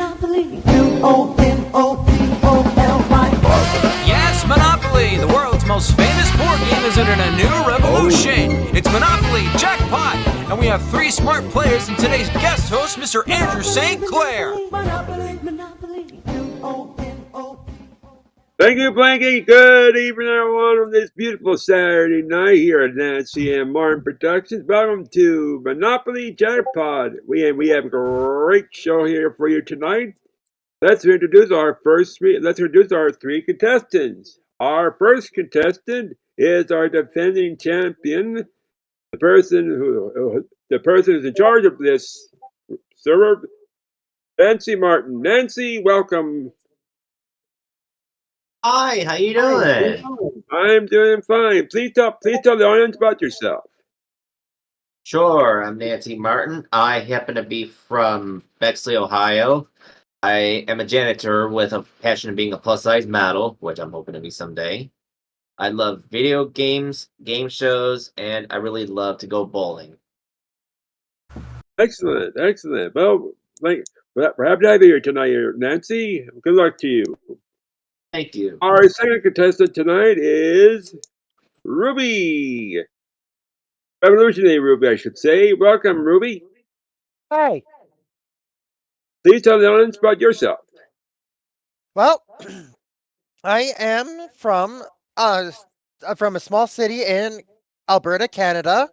Monopoly. M-O-N-O-P-O-L-Y. Yes, Monopoly! The world's most famous board game is entering a new revolution. It's Monopoly Jackpot, and we have 3 smart players and today's guest host, Mr. Andrew St. Clair. Monopoly, Monopoly, M-O-N-O-P. Thank you, Blanky. Good evening, everyone, on this beautiful Saturday night here at Nancy and Martin Productions. Welcome to Monopoly Jackpot. We have a great show here for you tonight. Let's introduce our 3 contestants. Our first contestant is our defending champion, the person who's in charge of this server, Nancy Martin. Nancy, welcome. Hi, how you doing? I'm doing fine. Please tell the audience about yourself. Sure, I'm Nancy Martin. I happen to be from Bexley, Ohio. I am a janitor with a passion of being a plus-size model, which I'm hoping to be someday. I love video games, game shows, and I really love to go bowling. Excellent. Well, we're happy to have you here tonight, Nancy. Good luck to you. Thank you. Our second contestant tonight is Ruby. Revolutionary Ruby, I should say. Welcome, Ruby. Hi. Please tell the audience about yourself. Well, I am from a small city in Alberta, Canada,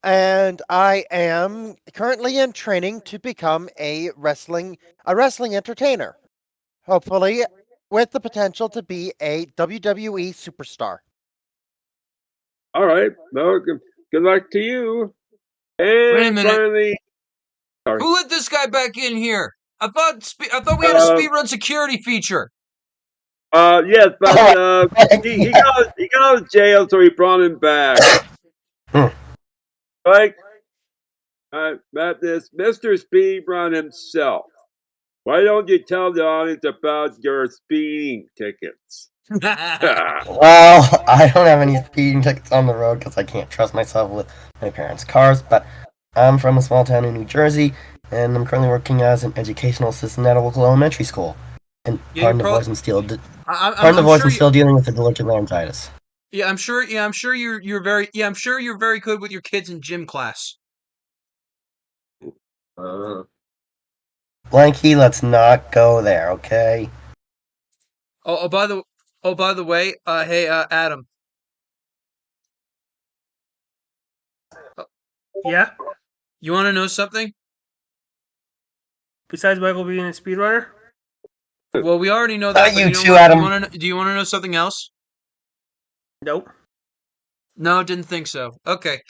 and I am currently in training to become a wrestling entertainer. Hopefully, with the potential to be a WWE superstar. All right. Well, good luck to you. Wait a And minute. finally, Who let this guy back in here? I thought we had a speedrun security feature. yes, but he got out of jail, so he brought him back. Like, about this Mr. Speedrun himself. Why don't you tell the audience about your speeding tickets? Well, I don't have any speeding tickets on the road because I can't trust myself with my parents' cars, but I'm from a small town in New Jersey, and I'm currently working as an educational assistant at a local elementary school. And pardon the voice, I'm still dealing with allergic laryngitis. I'm sure you're very good with your kids in gym class. Blanky, let's not go there, okay? By the way, hey, Adam. Yeah? You want to know something? Besides Michael being a speedrunner? Well, we already know that. You but too, what? Adam. Do you want to know something else? Nope. No, didn't think so. Okay.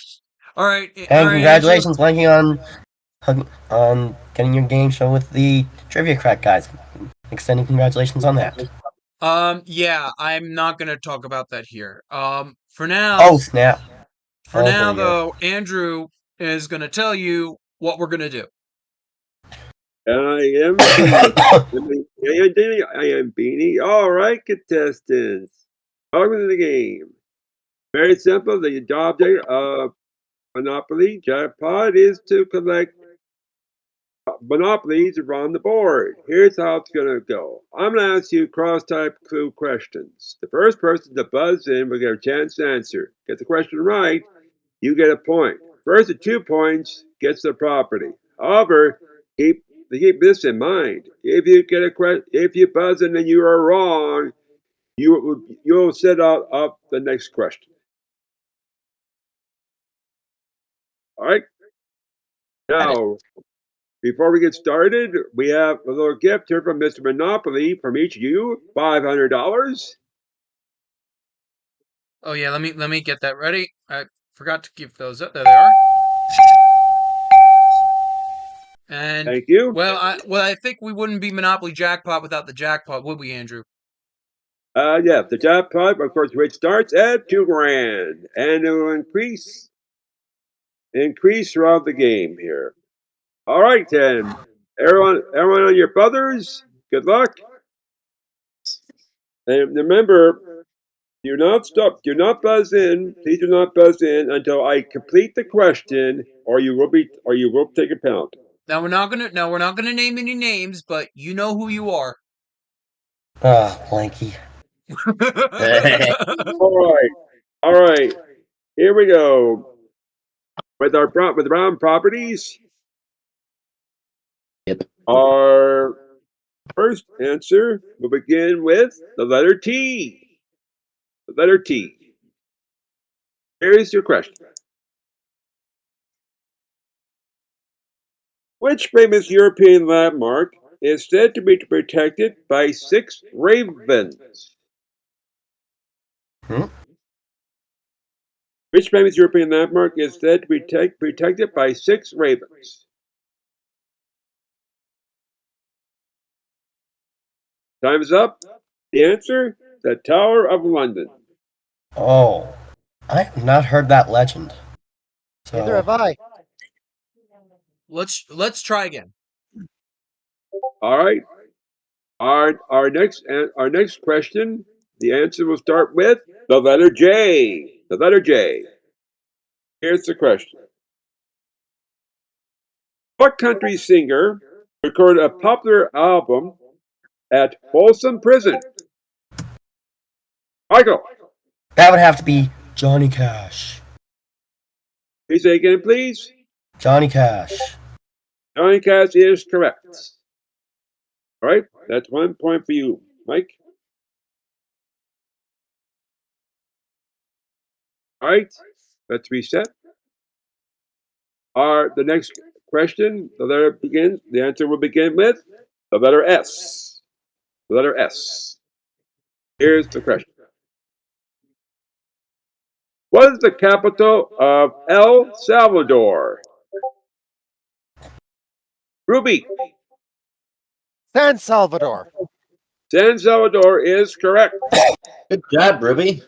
All right. And congratulations, Blanky, on getting your game show with the Trivia Crack guys. Extending congratulations on that. Yeah, I'm not gonna talk about that here. For now. Oh, snap. For now, though, Andrew is gonna tell you what we're gonna do. I am Beanie. All right, contestants. Welcome to the game. Very simple. The object of Monopoly Jackpot is to collect monopolies around the board. Here's how it's going to go. I'm going to ask you cross-type clue questions. The first person to buzz in will get a chance to answer. Get the question right, you get a point. First to 2 points gets the property. However, keep this in mind. If you buzz in and you are wrong, you'll set up the next question. All right. Now, before we get started, we have a little gift here from Mr. Monopoly from each of you, $500. Oh yeah, let me get that ready. I forgot to give those up. There they are. And thank you. Well, I think we wouldn't be Monopoly Jackpot without the jackpot, would we, Andrew? Yeah, the jackpot, of course, which starts at $2,000, and it will increase throughout the game here. All right, then, everyone on your buzzers, good luck. And remember, do not buzz in. Please do not buzz in until I complete the question, or you will take a penalty. Now we're not gonna name any names, but you know who you are. Blanky. All right. Here we go. With round properties. Yep. Our first answer will begin with the letter T. The letter T. Here's your question. Which famous European landmark is said to be protected by 6 ravens? Which famous European landmark is said to be protected by 6 ravens? Time's up. The answer, the Tower of London. Oh, I have not heard that legend. So, Neither have I. Let's try again. All right. Our next question, the answer will start with the letter J. The letter J. Here's the question. What country singer recorded a popular album at Folsom Prison? Michael, that would have to be Johnny Cash. please say again, please. Johnny Cash. Johnny Cash is correct. All right, that's 1 point for you, Mike. All right, let's reset. The next question, the answer will begin with the letter S. The letter S. Here's the question. What is the capital of El Salvador? Ruby. San Salvador. San Salvador is correct. Good job, Ruby.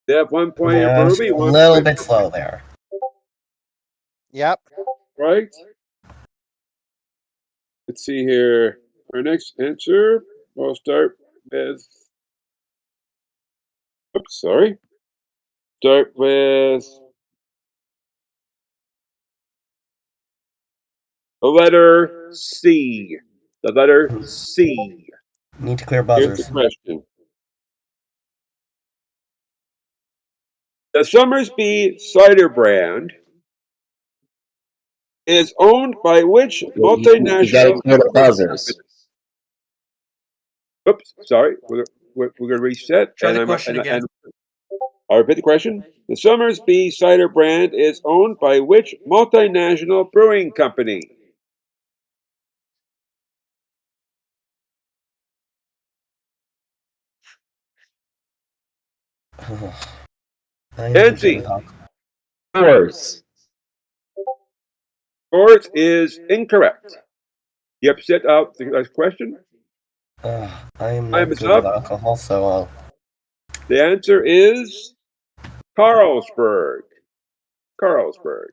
They have 1 point Yeah, for I was Ruby. a 1 little point bit slow there. Yep. right. Let's see here. Our next answer, we'll start with. Oops, sorry. Start with the letter C. The letter C. Need to clear Here's the buzzers. question. The Summersby cider brand is owned by which You gotta multinational? clear the buzzers. Oops, sorry. We're going to reset. Try the question again. I'll repeat the question. The Summersby cider brand is owned by which multinational brewing company? Nancy. Yours. Course is incorrect. You have to set out the next question. I am Time not is good up. with alcohol, so The answer is Carlsberg. Carlsberg.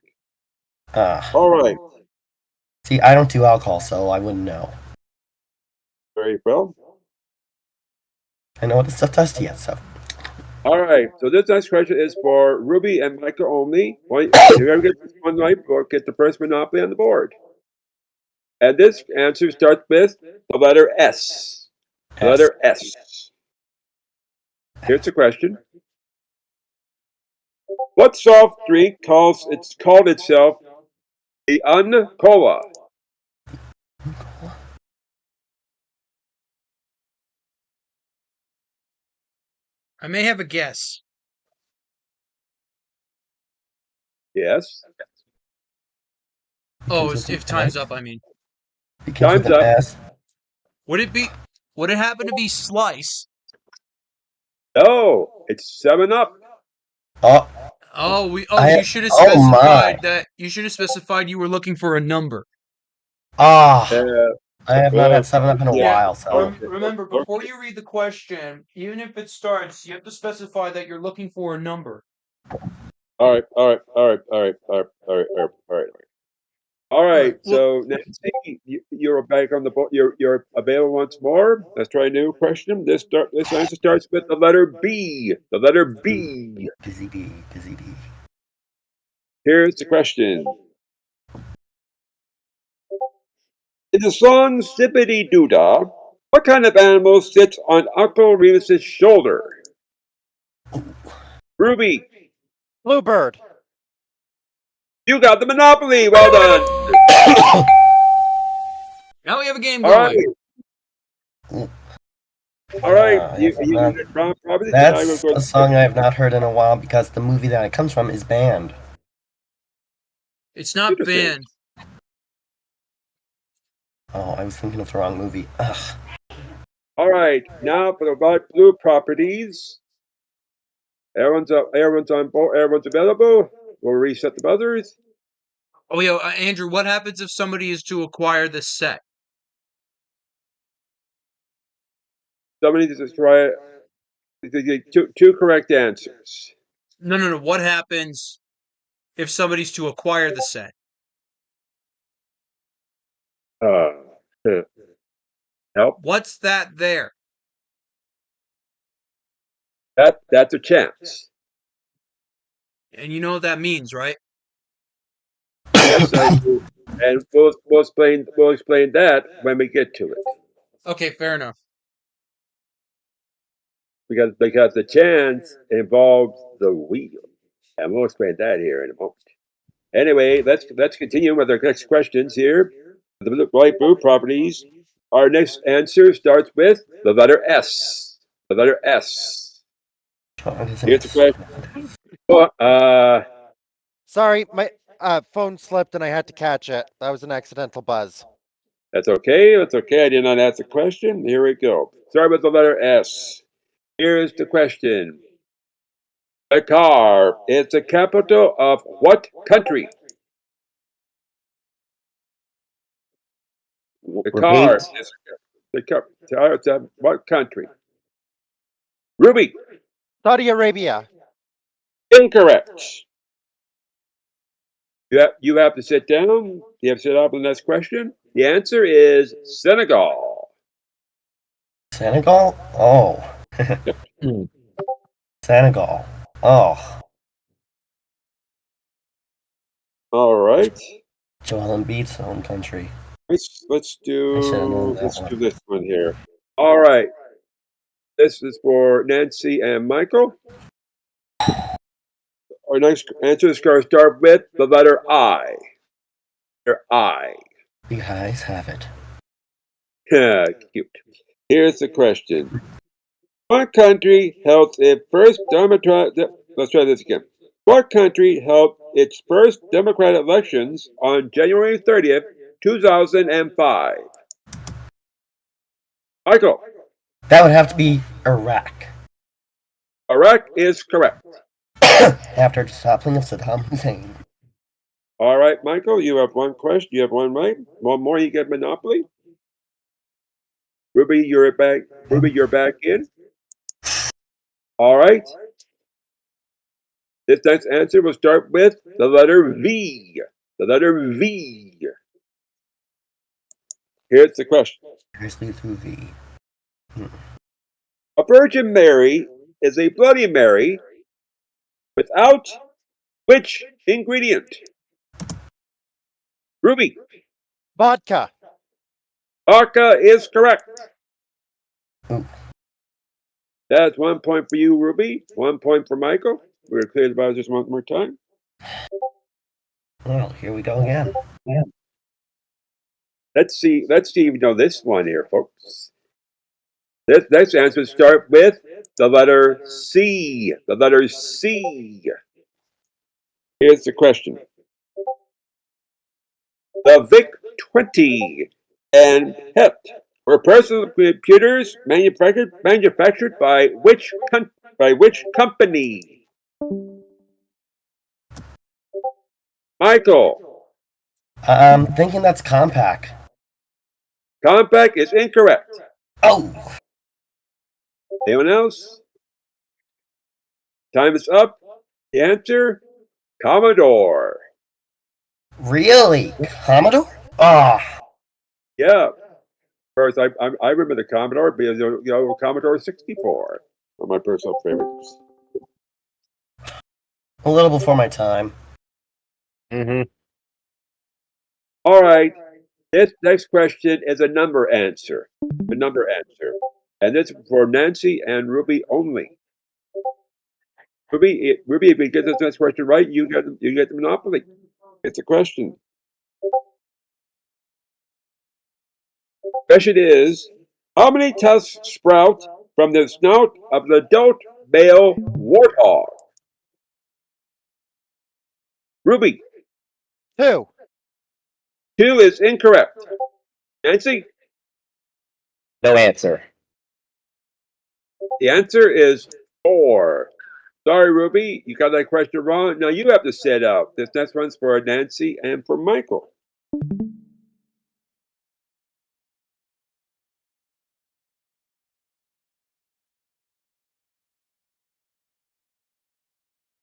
All right. see, I don't do alcohol, so I wouldn't know. Very well. I know what this stuff does to you, so. All right. So this next question is for Ruby and Micah only. If you ever get this one right, we'll get the first Monopoly on the board. And this answer starts with the letter S. The letter S. Here's the question. What soft drink called itself the Uncola? I may have a guess. Yes. Oh, if time's up, I mean. Begins with Time's an up. S. Would it happen to be Slice? No, it's 7-Up. Oh, You should have oh specified my. that. You should have specified you were looking for a number. Ah, Uh, I have not had 7-Up in a yeah. while, so. Remember, before you read the question, even if it starts, you have to specify that you're looking for a number. All right. So Nancy, you're back on the board. You're available once more. Let's try a new question. This answer starts with the letter B. The letter B. Busy bee, busy bee. Here's the question. In the song Zippity Doodah, what kind of animal sits on Uncle Remus's shoulder? Ruby, Bluebird. you got the monopoly. Well done. Now we have a game All right. going. All right. Yes, You did wrong, probably. that's a song I have not heard in a while because the movie that it comes from is banned. It's not Interesting. banned. Oh, I was thinking of the wrong movie. Ugh. All right. Now for the light blue properties. Everyone's up. Everyone's on board. Everyone's available. We'll reset the buzzers. Oh, yeah, Andrew, what happens if somebody is to acquire this set? Somebody just try two correct answers. No. What happens if somebody's to acquire the set? Help. What's that there? That's a chance. And you know what that means, right? Yes, I do. And we'll explain that when we get to it. Okay, fair enough. Because the chance involves the wheel. And we'll explain that here in a moment. Anyway, let's continue with our next questions here. The light blue properties. Our next answer starts with the letter S. The letter S. Here's the question. Sorry, my phone slipped and I had to catch it. That was an accidental buzz. That's okay. That's okay. I did not ask the question. Here we go. Start with the letter S. Here's the question. Dakar is the capital of what country? Dakar is the capital of what country? Ruby, Saudi Arabia. incorrect. You have to sit down. You have to sit up on the next question. The answer is Senegal. Senegal? Oh. Senegal. Oh. All right. Joel Embiid's home country. Let's I should have known that let's one. do this one here. All right. This is for Nancy and Michael. Our next answer is going to start with the letter I. Letter I. You guys have it. Cute. Here's the question. What country held its first democratic... Let's try this again. What country held its first democratic elections on January 30th, 2005? Michael. That would have to be Iraq. Iraq is correct. After the toppling of Saddam Hussein. All right, Michael, you have one question. You have one right. One more, you get Monopoly. Ruby, you're back. Ruby, you're back in. All right. This next answer will start with the letter V. The letter V. Here's the question. Seriously, through V. A Virgin Mary is a Bloody Mary without which ingredient? Ruby. Vodka. Vodka is correct. Ooh. That's 1 point for you, Ruby. 1 point for Michael. We're clear about this one more time. Well, here we go again. Yeah. Let's see if you know this one here, folks. This next answer would start with the letter C. The letter C. Here's the question. The VIC-20 and PET were personal computers manufactured by which company? Michael. I'm thinking that's Compaq. Compaq is incorrect. Oh! Anyone else? Time is up. The answer, Commodore. Really? Commodore? Ah! Yeah. First, I remember the Commodore because Commodore 64. One of my personal favorites. A little before my time. All right. This next question is a number answer. A number answer. And this is for Nancy and Ruby only. Ruby, if you get this next question right, you get the monopoly. It's a question. Question is, how many tusks sprout from the snout of an adult male warthog? Ruby, 2. 2 is incorrect. Nancy, No answer. the answer is 4. Sorry, Ruby, you got that question wrong. Now you have to set up. This next one's for Nancy and for Michael.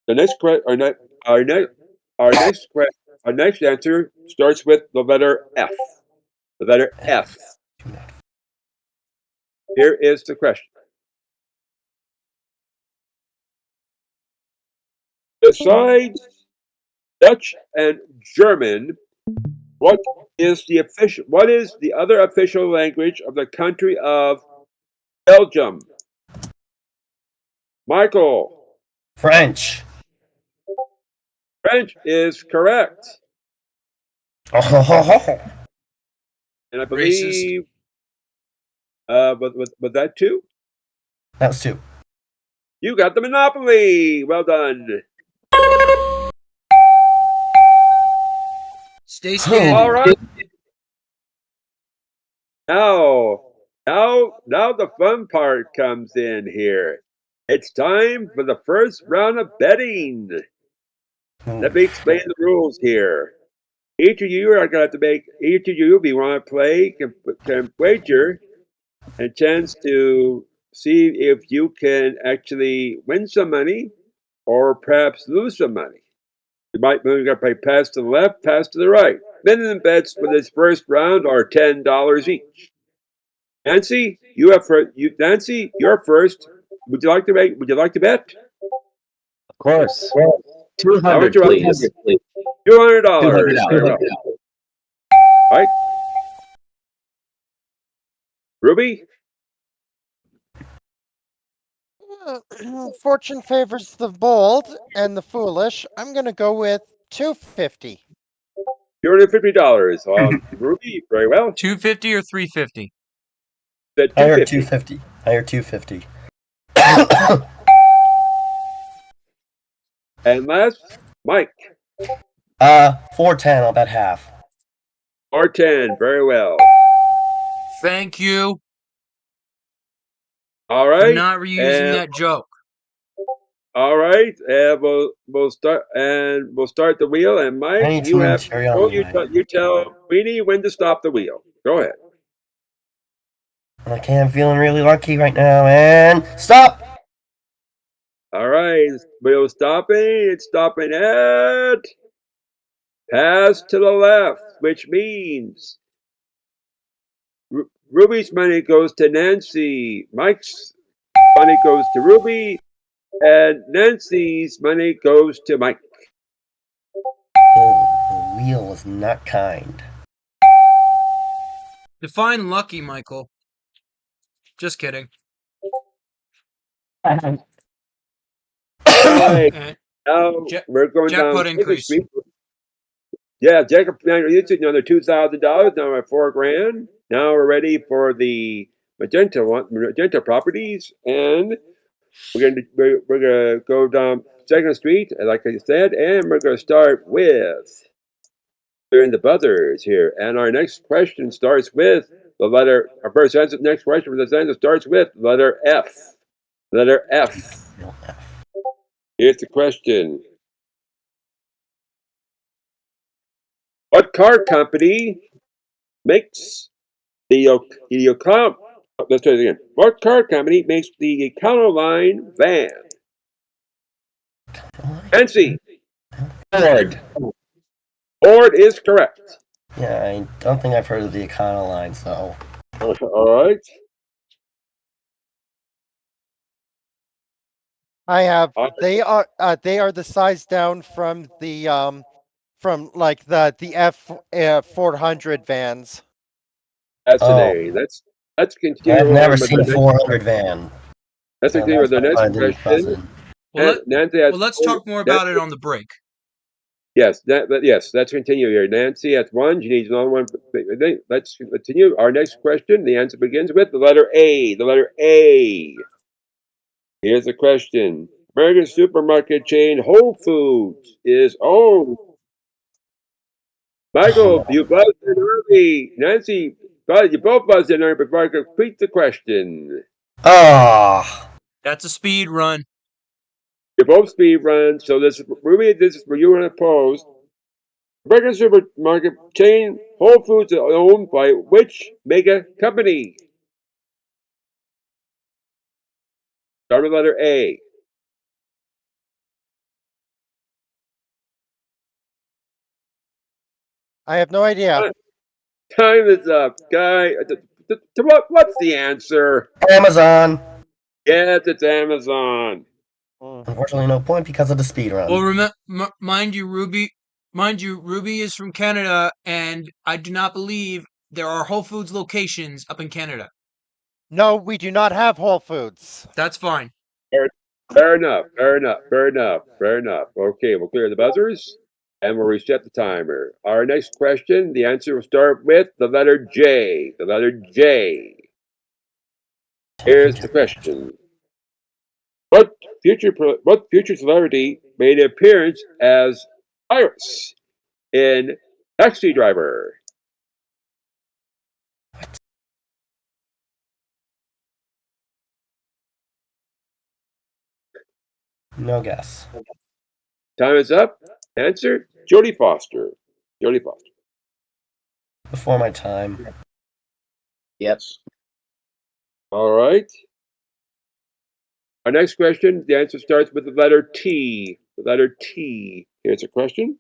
The next our next answer starts with the letter F. The letter F. Here is the question. Besides Dutch and German, what is the other official language of the country of Belgium? Michael, French. French is correct. Oh, And I Racist. believe was that 2? that was 2. You got the monopoly. Well done. Stay standing. All right. Now the fun part comes in here. It's time for the first round of betting. Let me explain the rules here. Each of you, if you want to play, can wager a chance to see if you can actually win some money or perhaps lose some money. You might play pass to the left, pass to the right. Minimum bets for this first round are $10 each. Nancy, Nancy, you're first. Would you like to bet? Of course. How 200, much you want? please. $200. $200. All right. Ruby, Fortune favors the bold and the foolish. I'm going to go with 250. $250. Ruby, very well. 250 or 350? Said I heard 250. 250. I heard 250. And last, Mike. 410. I'll bet half. Or 10. Very well. Thank you All for right. not reusing that joke. All right. We'll start the wheel. And I Mike, need you some new have material control. anyway. You tell Weenie when to stop the wheel. Go ahead. Okay, I'm feeling really lucky right now. And stop! All right. Wheel stopping. It's stopping at pass to the left, which means Ruby's money goes to Nancy. Mike's money goes to Ruby. And Nancy's money goes to Mike. Oh, the wheel was not kind. Define lucky, Michael. Just kidding. All right. And Now we're going down jackpot Second increase. Street. Yeah, Jacob, you took another $2,000. Now we're at $4,000. Now we're ready for the magenta properties, and we're gonna go down Second Street, like I said, and we're gonna start with doing the buzzers here. And our next question starts with the letter. Our first answer. Next question for this answer starts with letter F. Letter F. Here's the question. What car company makes the Econo? Let's try it again. What car company makes the Econoline van? Nancy. Ford. Ford is correct. Yeah, I don't think I've heard of the Econoline, so. All right. I have. They are the size down from the from like the F400 vans. That's an Oh. A. Let's continue I've never on with seen the a next 400 van. Let's So continue with the that's next why I didn't buzz question. in. Well, Nancy has let's talk more about it on the break. Yes, yes. Let's continue here. Nancy has one. She needs another one. Let's continue. Our next question. The answer begins with the letter A. The letter A. Here's the question. American supermarket chain Whole Foods is owned. Michael, you buzzed in early. Nancy, you both buzzed in early before I could complete the question. Ah. That's a speed run. You're both speed runs, so this is for you and opposed. American supermarket chain Whole Foods is owned by which mega company? Start with letter A. I have no idea. Time is up, guy. What's the answer? Amazon. Yes, it's Amazon. Unfortunately, no point because of the speed run. Well, mind you, Ruby is from Canada, and I do not believe there are Whole Foods locations up in Canada. No, we do not have Whole Foods. That's fine. Fair enough. Okay, we'll clear the buzzers and we'll reset the timer. Our next question, the answer will start with the letter J. The letter J. Here's the question. What future celebrity made an appearance as Iris in Taxi Driver? No guess. Time is up. Answer, Jodie Foster. Jodie Foster. Before my time. Yep. All right. Our next question, the answer starts with the letter T. The letter T. Here's a question.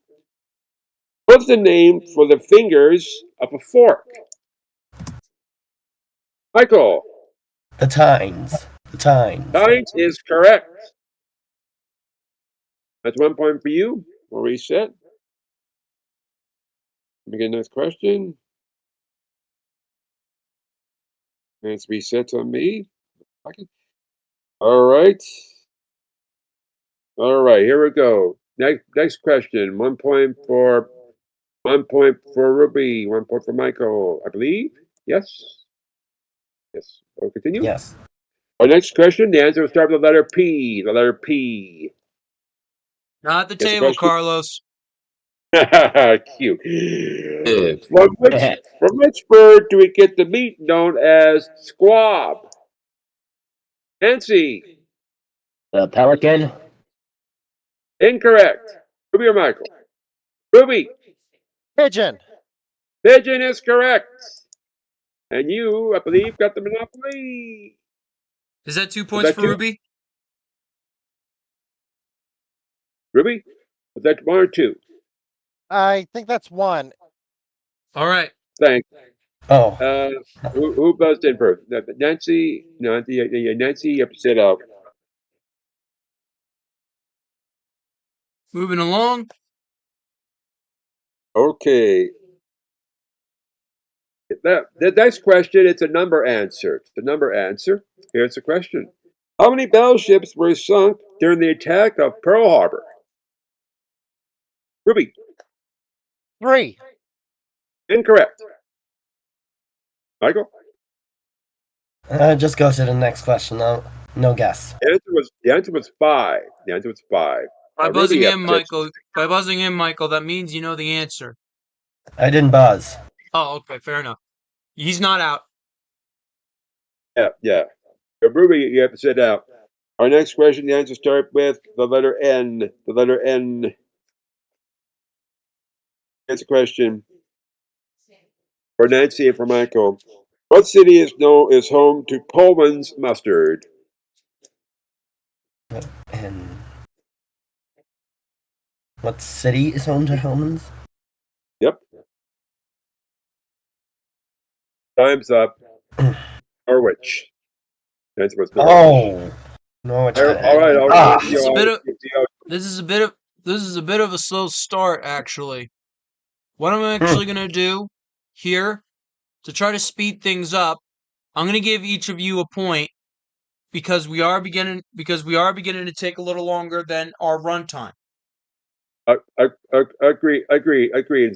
What's the name for the fingers of a fork? Michael. The tines. The tines. Tines is correct. That's 1 point for you. We'll reset. Let me get the next question. It's resets on me. All right. All right, here we go. Next question. 1 point for Ruby, 1 point for Michael, I believe. Yes. Yes. We'll continue. Yes. Our next question, the answer will start with the letter P. The letter P. Not the Yes, table, question. Carlos. Cute. From which bird do we get the meat known as squab? Nancy. The pelican. Incorrect. Ruby or Michael? Ruby. Pigeon. Pigeon is correct. And you, I believe, got the monopoly. Is that 2 points that for two? Ruby? Ruby? Was that 1 or 2? I think that's 1. All right. Thanks. Oh. Who buzzed in first? Nancy? No, Nancy, you have to sit out. Moving along. Okay. The next question, it's a number answer. It's a number answer. Here's the question. How many battleships were sunk during the attack of Pearl Harbor? Ruby. 3. Incorrect. Michael? Just go to the next question. No guess. The answer was 5. The answer was 5. By Ruby, buzzing you in, have to Michael, that means you know the answer. I didn't buzz. Oh, okay, fair enough. He's not out. Yeah. So Ruby, you have to sit out. Our next question, the answer start with the letter N. The letter N. Here's a question for Nancy and for Michael. What city is home to Coleman's mustard? And what city is home to Hellman's? Yep. Time's up. Norwich. The answer was Norwich. Oh. Norwich. All right. This is a bit of a slow start, actually. what I'm actually going to do here to try to speed things up, I'm going to give each of you a point because we are beginning to take a little longer than our runtime. Agreed.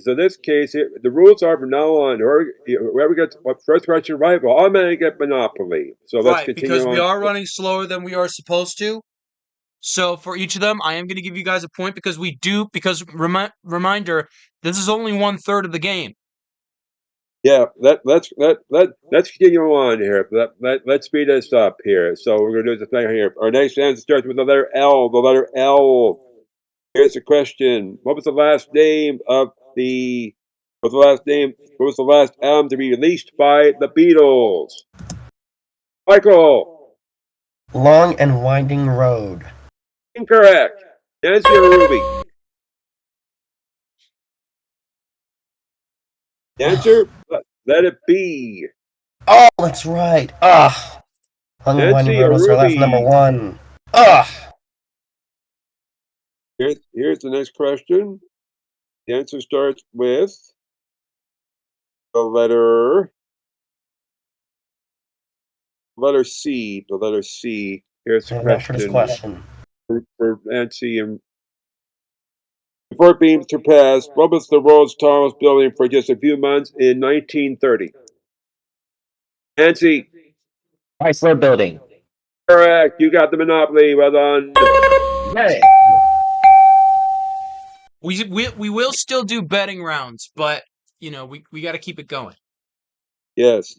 So in this case, the rules are from now on, whoever gets first question right will automatically get Monopoly. So let's Right, continue because on. we are running slower than we are supposed to. So for each of them, I am going to give you guys a point because reminder, this is only 1/3 of the game. Yeah, let's continue on here. Let's speed this up here. So we're gonna do the thing here. Our next answer starts with the letter L. The letter L. Here's the question: What was the last name of the? What was the last album to be released by the Beatles? Michael, Long and Winding Road. incorrect. Nancy or Ruby? The answer: let it be. Oh, that's right. Ugh. Long and Winding Nancy Road or was our last number Ruby? one. Ugh. Here's the next question. The answer starts with the letter C. The letter C. Here's the For this question question. for Nancy and before it being surpassed, what was the world's tallest building for just a few months in 1930? Nancy, Chrysler Building. correct. You got the monopoly. Well done. Hey. We will still do betting rounds, but we got to keep it going. Yes.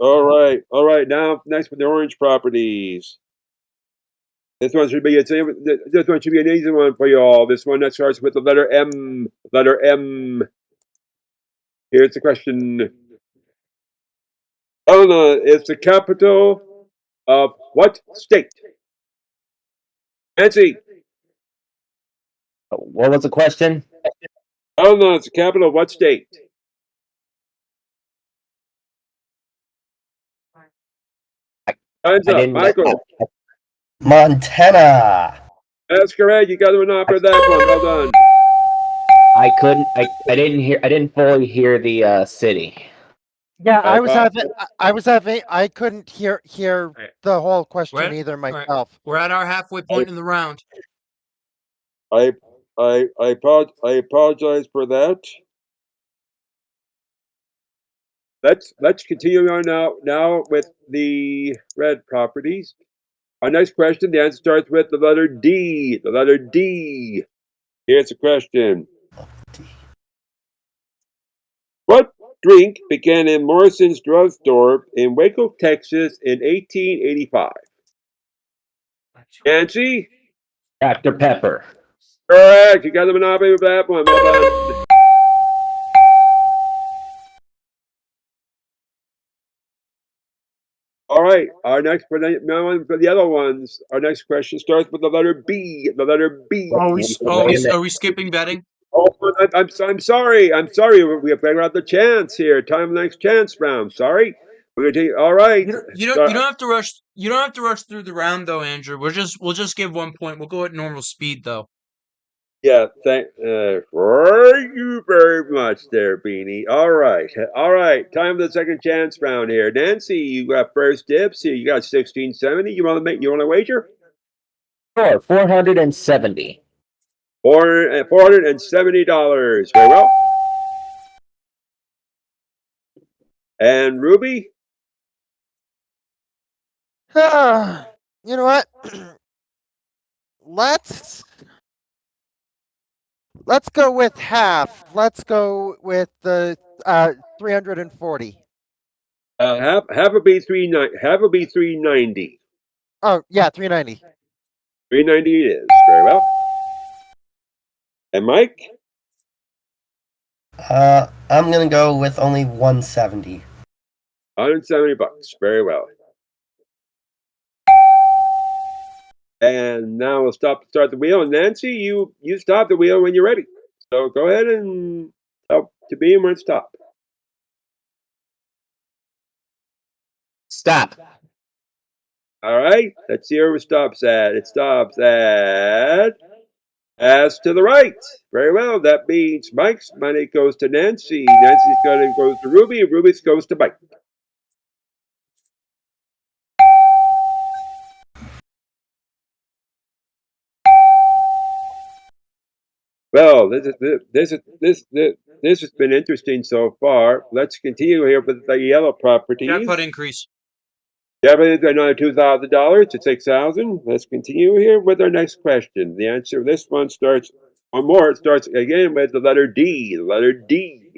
All right. Now next with the orange properties. This one should be an easy one for you all. This one that starts with the letter M. Letter M. Here's the question. Helena is the capital of what state? Nancy, What was the question? Helena is the capital of what state? Time's I up. didn't. Michael, Montana. that's correct. You got the monopoly for that one. Well done. I couldn't. I didn't hear. I didn't fully hear the city. Yeah, I I couldn't hear the whole question either Right. myself. We're at our halfway point in the round. I apologize for that. Let's continue on now with the red properties. Our next question, the answer starts with the letter D. The letter D. Here's the question. What drink began in Morrison's drugstore in Waco, Texas in 1885? Nancy? Dr. Pepper. Correct. You got the monopoly with that one. Well done. All right. Our next for the other ones. Our next question starts with the letter B. The letter B. Are we skipping betting? Oh, I'm sorry. I'm sorry. We have figured out the chance here. Time the next chance round. Sorry. We're gonna take. All right. You don't have to rush. You don't have to rush through the round though, Andrew. We'll just give 1 point. We'll go at normal speed though. Yeah. Thank you very much, there, Beanie. All right. Time for the second chance round here. Nancy, you got first dibs here. You got 1670. You want to wager? Sure. 470. $470. Very well. And Ruby? You know what? Let's go with half. Let's go with the 340. Half will be 390. Oh yeah, 390. 390 it is. Very well. And Mike? I'm gonna go with only 170. $170. Very well. And now we'll start the wheel. And Nancy, you stop the wheel when you're ready. So go ahead and tell to be when it's stop. Stop. All right. Let's see where it stops at. It stops at As to the right. Very well. That means Mike's money goes to Nancy. Nancy's money goes to Ruby. And Ruby's goes to Mike. Well, this has been interesting so far. Let's continue here with the yellow properties. Jackpot increase. Japanese another $2,000 to 6,000. Let's continue here with our next question. The answer. This one starts one more. It starts again with the letter D. The letter D.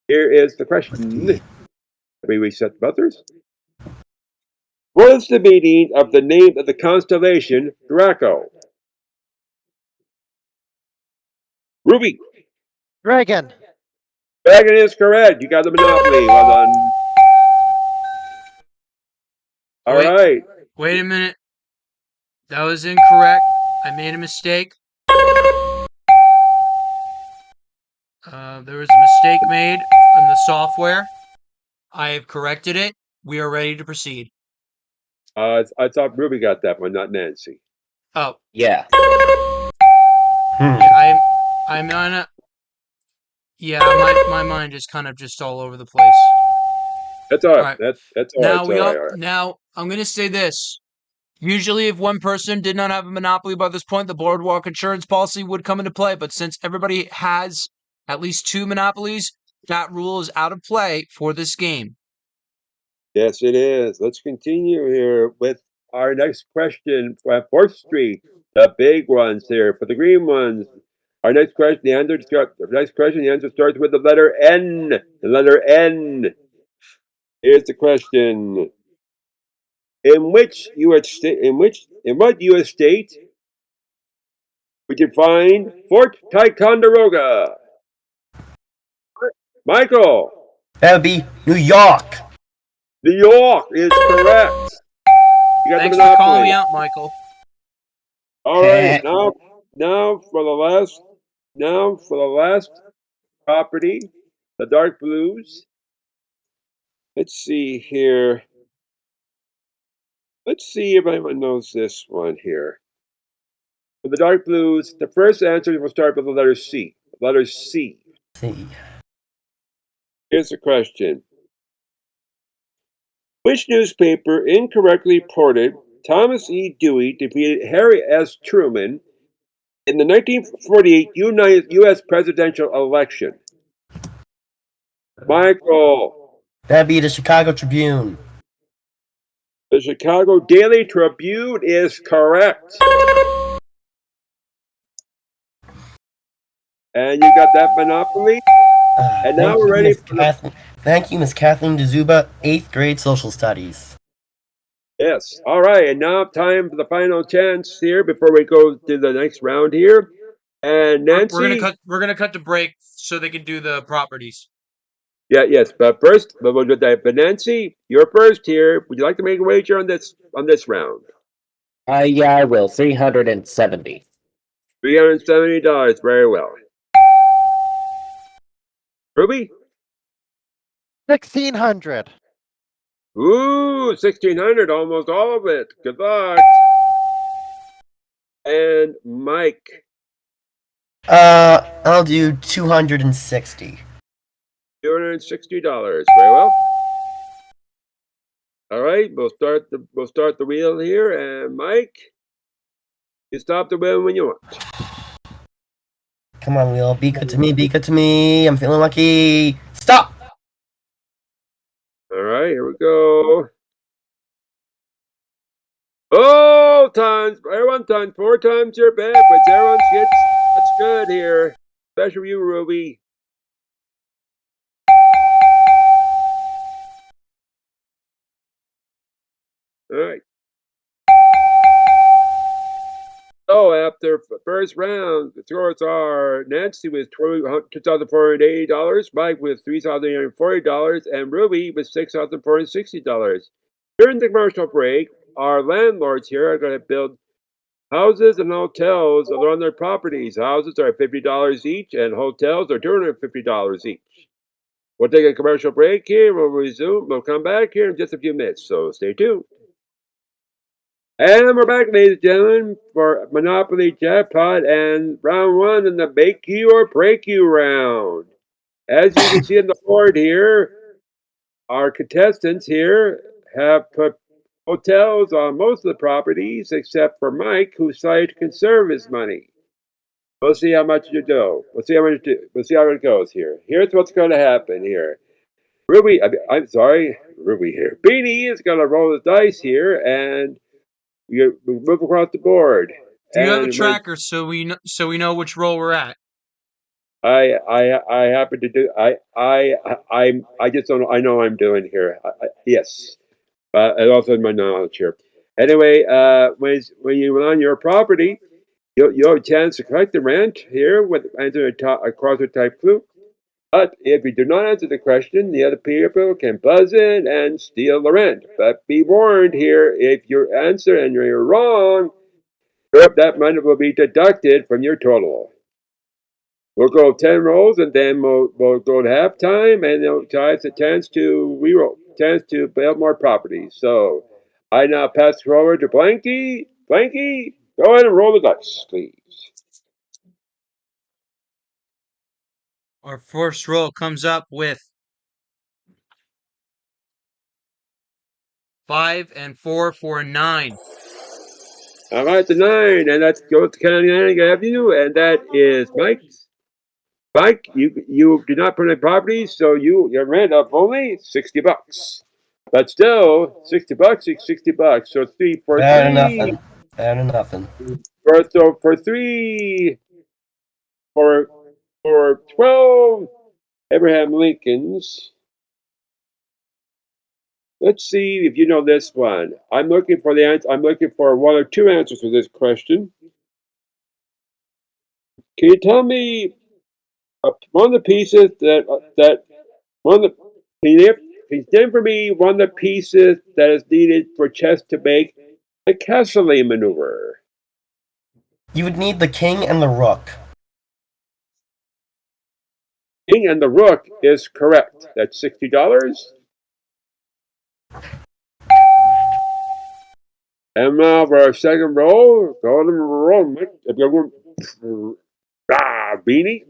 Here is the question. Let me reset the buttons. What is the meaning of the name of the constellation Draco? Ruby. Dragon. Dragon is correct. You got the monopoly. Well done. All Wait. right. Wait a minute. That was incorrect. I made a mistake. There was a mistake made in the software. I have corrected it. We are ready to proceed. I thought Ruby got that one, not Nancy. Oh, Yeah. yeah, I'm on a. Yeah, my mind is kind of just all over the place. That's all right. Alright. That's all right. Now All right. Now I'm gonna say this. Usually, if one person did not have a monopoly by this point, the boardwalk insurance policy would come into play. But since everybody has at least 2 monopolies, that rule is out of play for this game. Yes, it is. Let's continue here with our next question for 4th Street. The big ones here for the green ones. Our next question, the answer starts with the letter N. The letter N. Here's the question. In what U.S. state would you find Fort Ticonderoga? Michael. That would be New York. New York is correct. You got Thanks the for calling monopoly. me out, Michael. All right, now for the last property, the dark blues. Let's see here. Let's see if anyone knows this one here. For the dark blues, the first answer will start with the letter C. The letter C. See. Here's the question. Which newspaper incorrectly reported Thomas E. Dewey defeated Harry S. Truman in the 1948 U.S. presidential election? Michael. That'd be the Chicago Tribune. The Chicago Daily Tribune is correct. And you got that monopoly? And now we're ready for the... Thank you, Miss Kathleen DeZuba, 8th grade social studies. Yes. All right. And now time for the final chance here before we go to the next round here. And Nancy... We're gonna cut the break so they can do the properties. Yeah, yes. But first, we'll do that. But Nancy, you're first here. Would you like to make a wager on this round? Yeah, I will. 370. $370. Very well. Ruby? 1,600. Ooh, 1,600. Almost all of it. Good luck. And Mike? I'll do 260. $260. Very well. All right, we'll start the wheel here, and Mike, you stop the wheel when you want. Come on, wheel. Be good to me. Be good to me. I'm feeling lucky. Stop. All right, here we go. Oh, everyone times 4 times your bet, but everyone gets, that's good here. Especially you, Ruby. All right. So after the first round, the scores are Nancy with $2,480, Mike with $3,840, and Ruby with $6,460. During the commercial break, our landlords here are going to build houses and hotels on their properties. Houses are $50 each, and hotels are $250 each. We'll take a commercial break here. We'll resume. We'll come back here in just a few minutes, so stay tuned. And we're back, ladies and gentlemen, for Monopoly Jackpot and round one in the Bake You or Break You round. As you can see on the board here, our contestants here have put hotels on most of the properties except for Mike, who decided to conserve his money. We'll see how much you do. We'll see how it goes here. Here's what's going to happen here. I'm sorry, Ruby here. Beanie is going to roll his dice here, and we move across the board. Do you have a And tracker so we know which roll we're at? I happen to do I just don't know. I know what I'm doing here. Yes, and also in my knowledge here. Anyway, when you on your property, you have a chance to collect the rent here with answering a crossword type clue. But if you do not answer the question, the other people can buzz in and steal the rent. But be warned here: if you answer and you're wrong, that money will be deducted from your total. We'll go 10 rolls and then we'll go to halftime and it's a chance to reroll, chance to build more properties. So I now pass it over to Blanky. Blanky, go ahead and roll the dice, please. Our first roll comes up with 5 and 4 for a 9. All right, the 9, and that's goes to County Avenue, and that is Mike's. Mike, you do not put in properties, so your rent of only $60. But still, $60 is $60. So three for Better than three. nothing. Better than nothing. For three for 12 Abraham Lincolns. Let's see if you know this one. I'm looking for the answer. I'm looking for one or two answers for this question. Can you tell me one of the pieces that one of the can you name for me one of the pieces that is needed for chess to make the Castle maneuver? You would need the king and the rook. King and the rook is correct. That's $60. And now for our second roll, go on and roll, Mike. If you're Beanie.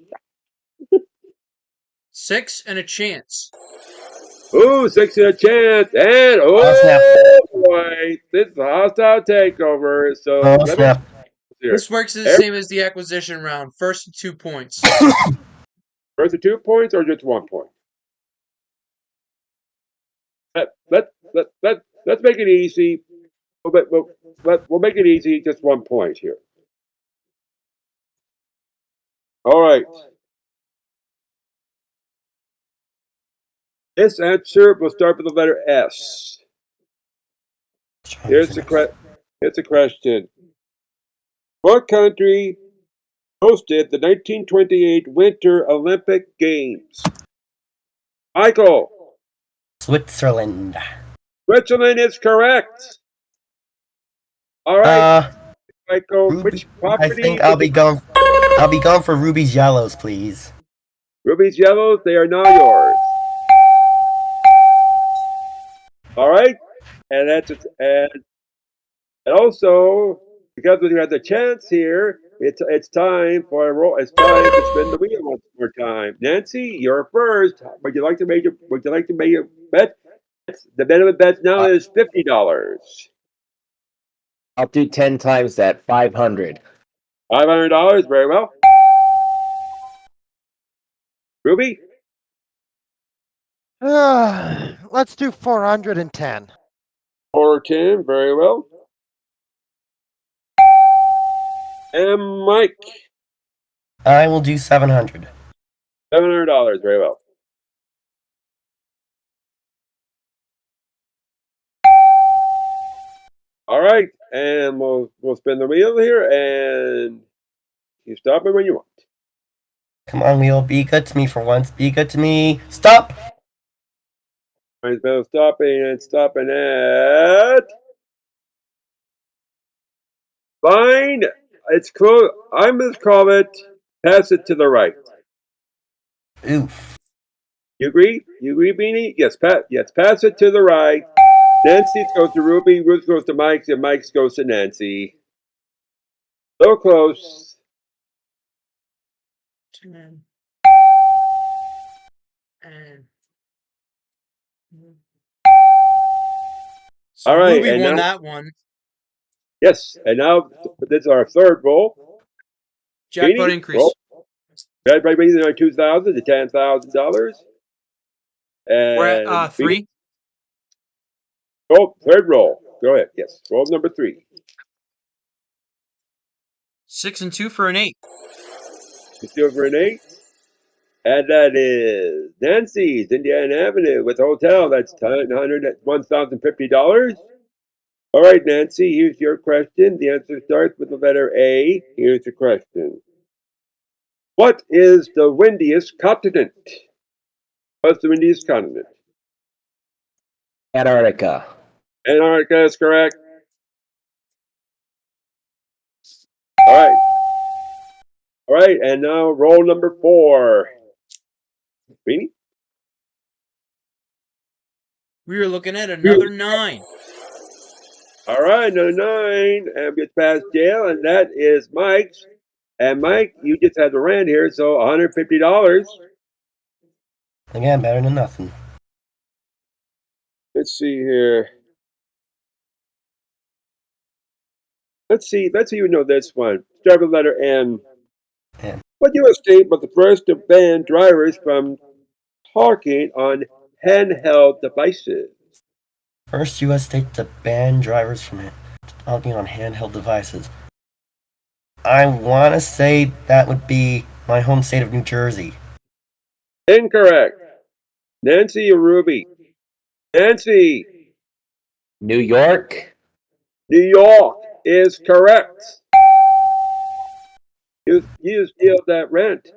6 and a chance. Ooh, 6 and a chance. And snap. boy, this is a hostile takeover. So Oh, let me snap. here. This works the same as the acquisition round. First 2 points. First the 2 points or just 1 point? Let's make it easy. We'll make it easy. Just 1 point here. All right. This answer will start with the letter S. Here's the question. What country hosted the 1928 Winter Olympic Games? Michael. Switzerland. Switzerland is correct. All right, Michael. Ruby, Which property? I think I'll be going. I'll be going for Ruby's yellows, please. Ruby's yellows. They are now yours. All right, and and also because we have the chance here, it's time for a roll. It's time to spin the wheel one more time. Nancy, you're first. Would you like to make a bet? The minimum bet now is $50. I'll do 10 times that, 500. $500. Very well. Ruby, Let's do 410. or 10. Very well. And Mike, I will do 700. $700. Very well. All right, and we'll spin the wheel here, and you stop it when you want. Come on, wheel. Be good to me for once. Be good to me. Stop! Stopping at fine. It's close. I'm going to call it pass it to the right. Oof. You agree? You agree, Beanie? Yes, pass it to the right. Nancy's goes to Ruby, Ruth goes to Mike's, and Mike's goes to Nancy. So close. 10. And so All right, Ruby and won now, that one. yes, and now this is our third roll. Jackpot Jeannie, increase. roll. Everybody raising our $2,000 to $10,000. We're And at 3. Oh, third roll. Go ahead. Yes, roll number 3. 6 and 2 for an 8. It's over an 8. And that is Nancy's Indiana Avenue with hotel. That's $1,050. All right, Nancy, here's your question. The answer starts with the letter A. Here's the question. What is the windiest continent? What's the windiest continent? Antarctica. Antarctica is correct. All right. All right, and now roll number 4. Beanie? We were looking at another 9. All right, number 9, and gets past jail, and that is Mike's. And Mike, you just had the rent here, so $150. Again, better than nothing. Let's see here. Let's see you know this one. Start with letter N. N. What U.S. state was the first to ban drivers from talking on handheld devices? First U.S. state to ban drivers from talking on handheld devices. I want to say that would be my home state of New Jersey. Incorrect. Nancy or Ruby? Nancy. New York. New York is correct. You steal that rent.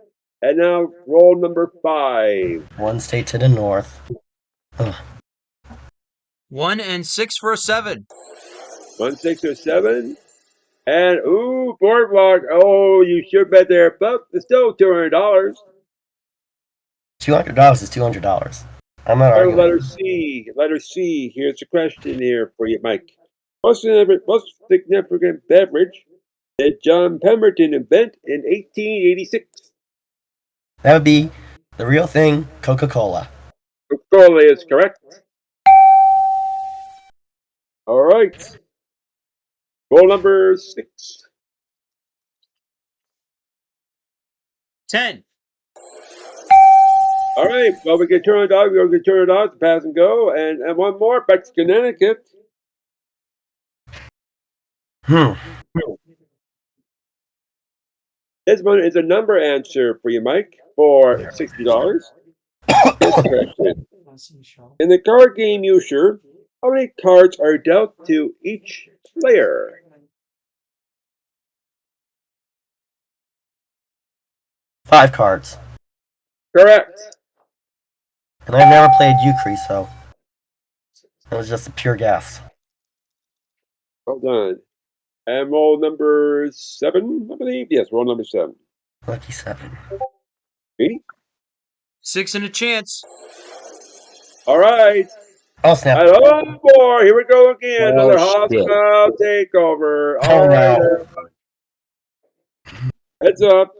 And now roll number 5. One state to the north. Ugh. 1 and 6 for a 7. 1, 6, or 7. And ooh, boardwalk. Oh, you should bet there, but it's still $200. $200 is $200. I'm not arguing. Letter C. Letter C. Here's a question here for you, Mike. What significant beverage did John Pemberton invent in 1886? That would be the real thing, Coca-Cola. Coca-Cola is correct. All right. Roll number 6. 10. All right. Well, we can turn it off. We're going to turn it off to pass and go. And one more. Back to Connecticut. This one is a number answer for you, Mike, for $60. In the card game Usher, how many cards are dealt to each player? 5 cards. Correct. And I've never played Euchre, so it was just a pure guess. Well done. And roll number 7, I believe. Yes, roll number 7. Lucky 7. Me? 6 and a chance. All right. Oh, snap. And oh boy, here we go again. Oh, Another shit. hostile takeover. Oh, All right. no. Heads up.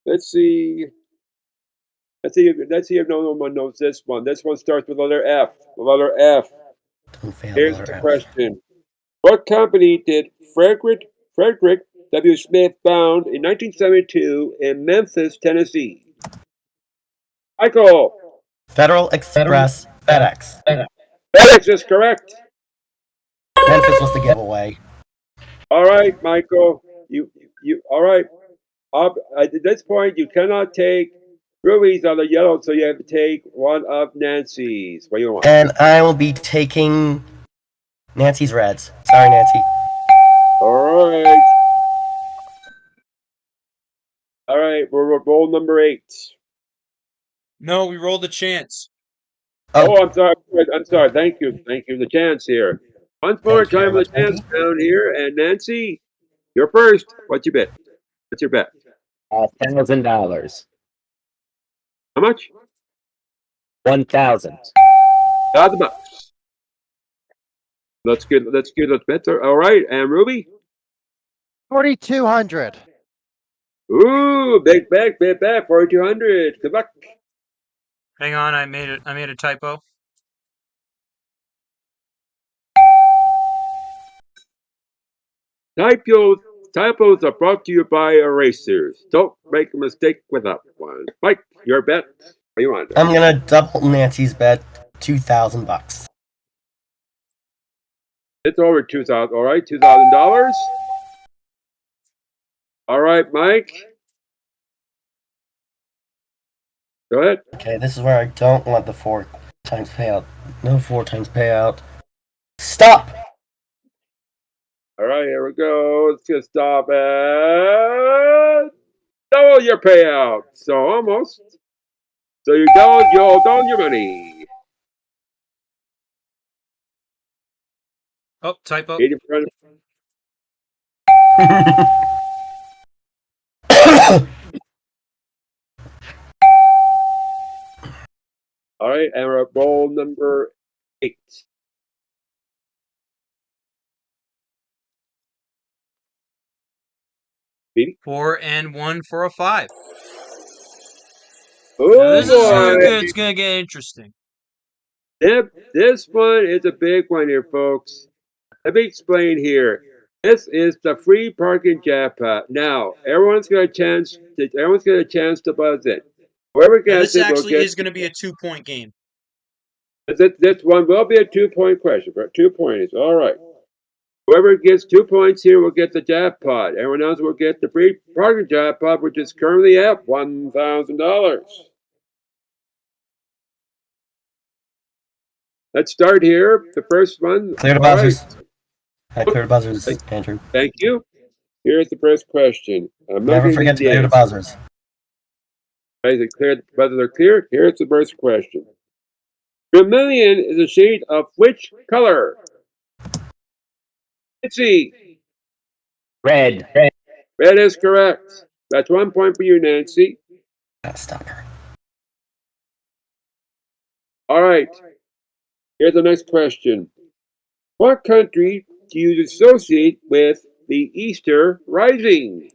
Let's see. Let's see if no one knows this one. This one starts with the letter F. The letter F. Don't fail, Here's letter the F. question. What company did Frederick W. Smith found in 1972 in Memphis, Tennessee? Michael. Federal Express FedEx. FedEx is correct. Memphis was the giveaway. All right, Michael. You. All right. At this point, you cannot take Ruby's on the yellow, so you have to take one of Nancy's. What do you want? And I will be taking Nancy's reds. Sorry, Nancy. All right. All right, we're roll number 8. No, we rolled a chance. Oh, I'm sorry. I'm sorry. Thank you. The chance here. Once more Thank you time very the much, chance Mikey. down here. And Nancy, you're first. What's your bet? What's your bet? $1,000. How much? 1,000. Out of the box. Let's get let's better. All right, and Ruby. 4,200. Ooh, big back, 4,200. Good luck. Hang on, I made a typo. Typos are brought to you by erasers. Don't make a mistake with that one. Mike, your bet. What do you want? I'm gonna double Nancy's bet, $2,000. It's over 2,000. All right, $2,000. All right, Mike. Go ahead. Okay, this is where I don't want the 4 times payout. No 4 times payout. Stop! All right, here we go. Let's just stop at double your payout. So almost. So you doubled your money. Oh, typo. 80%. All right, and we're at roll number 8. Speedy? 4 and 1 for a 5. Oh Now, this is boy! it's gonna get interesting. Yep, this one is a big one here, folks. Let me explain here. This is the free parking jackpot. Now, everyone's got a chance to buzz it. Whoever Now, gets this it will actually get. is gonna be a 2-point game. This one will be a 2-point question. 2 points. All right. Whoever gets 2 points here will get the jackpot. Everyone else will get the free parking jackpot, which is currently at $1,000. Let's start here. The first one. Clear the All right. buzzers. I clear the buzzers, Andrew. Thank you. Here's the first question. I'm not Never gonna forget give to the clear the answer. buzzers. Guys, whether they're clear. Here's the first question. Vermilion is a shade of which color? Let's see. Red. Red is correct. That's 1 point for you, Nancy. Stop her. All right. Here's the next question. What country do you associate with the Easter Rising?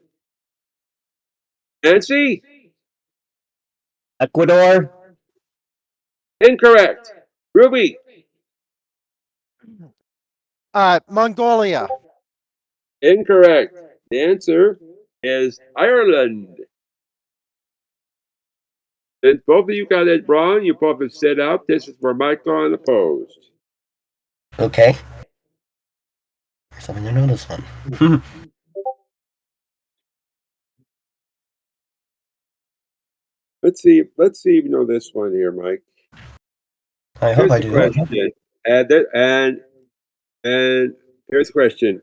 Nancy? Ecuador. Incorrect. Ruby? Mongolia. Incorrect. The answer is Ireland. Since both of you got it wrong, you both have set out. This is for Michael unopposed. Okay. Something to know this one. Let's see if you know this one here, Mike. I hope I Here's the do. question. And here's the question.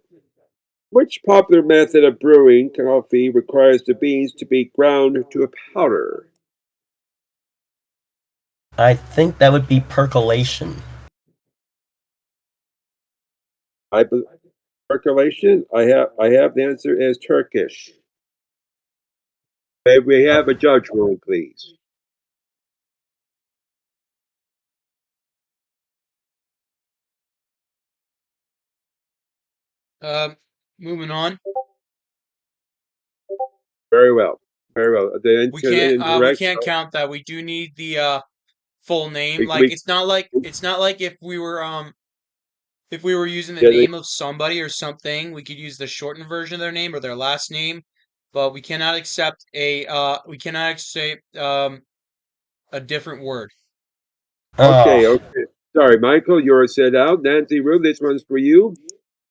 Which popular method of brewing coffee requires the beans to be ground to a powder? I think that would be percolation. Percolation? I have the answer is Turkish. May we have a judge roll, please? Moving on. Very well. Very well. The answer We is can't incorrect. count that. We do need the full name. We- Like we- it's not like if we were using the Yeah, name of somebody or something, we could use the shortened version of their name or their last name, but we cannot accept a different word. Okay, Oh, okay. Sorry, Michael, you're set out. Nancy Rue, this one's for you.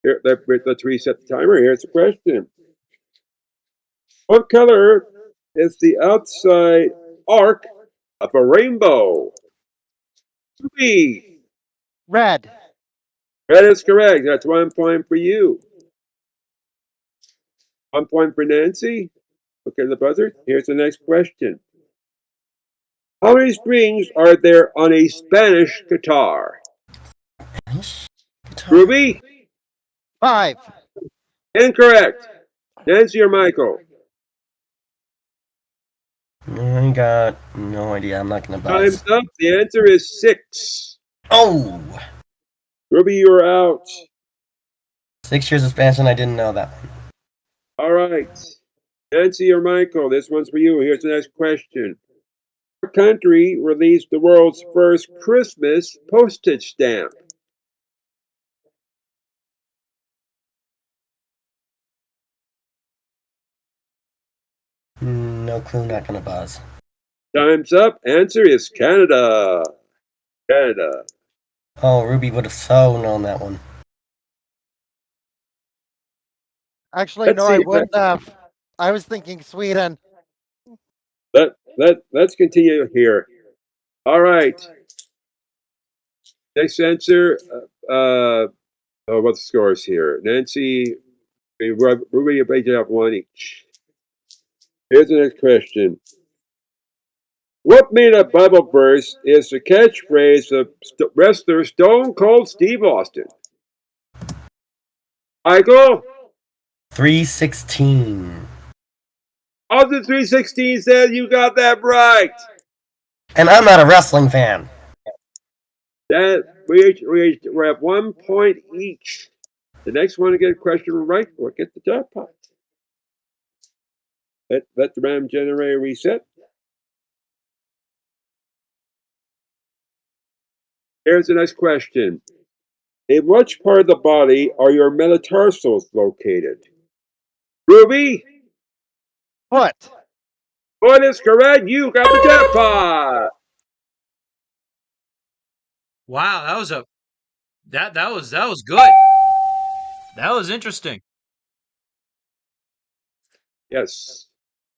Here, let's reset the timer. Here's the question. What color is the outside arc of a rainbow? B. Red. That is correct. That's 1 point for you. 1 point for Nancy. Okay, the buzzer. Here's the next question. How many strings are there on a Spanish guitar? Ruby? 5. Incorrect. Nancy or Michael? I got no idea. I'm not gonna buzz. Time's up. The answer is 6. Oh! Ruby, you're out. 6 years expansion, I didn't know that one. All right. Nancy or Michael, this one's for you. Here's the next question. What country released the world's first Christmas postage stamp? No clue, not gonna buzz. Time's up. Answer is Canada. Canada. Oh, Ruby would have so known that one. Actually, Let's no, see I if wouldn't have. I was thinking Sweden. Let's continue here. All right. Next answer. What's the scores here? Nancy, Ruby, you both have one each. Here's the next question. What made a Bible verse is the catchphrase of wrestler Stone Cold Steve Austin? Michael? 316. Austin 316 says you got that right. And I'm not a wrestling fan. That we have 1 point each. The next one to get a question right will get the jackpot. Let the RAM generator reset. Here's the next question. In which part of the body are your metatarsals located? Ruby? What? What is correct? You got the jackpot. Wow, that was good. That was interesting. Yes.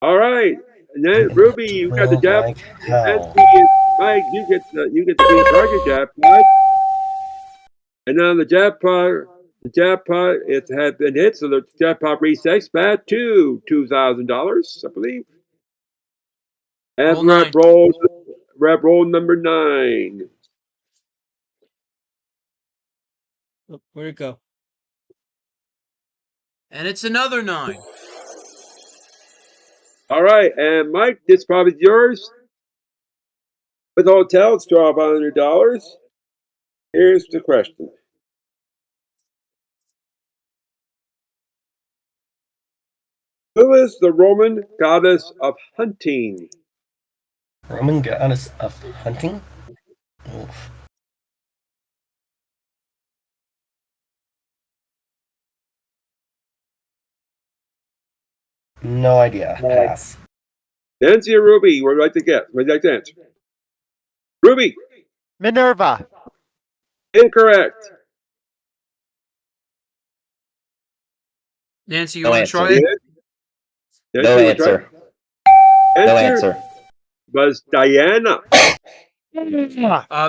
All right. And then Ruby, you got the jackpot. Like hell. Mike, you get the green target jackpot. And now the jackpot, it had been hit, so the jackpot resets back to $2,000, I believe. And rep roll number 9. Oh, where'd it go? And it's another 9. All right, and Mike, this probably yours. With the hotel, it's $1,200. Here's the question. Who is the Roman goddess of hunting? Roman goddess of hunting? Oof. No idea. Pass. Nancy or Ruby, what would you like to get? What would you like to answer? Ruby, Minerva. incorrect. Nancy, you No want to answer. try it? Nancy, No you wanna try? answer. No answer. Was Diana.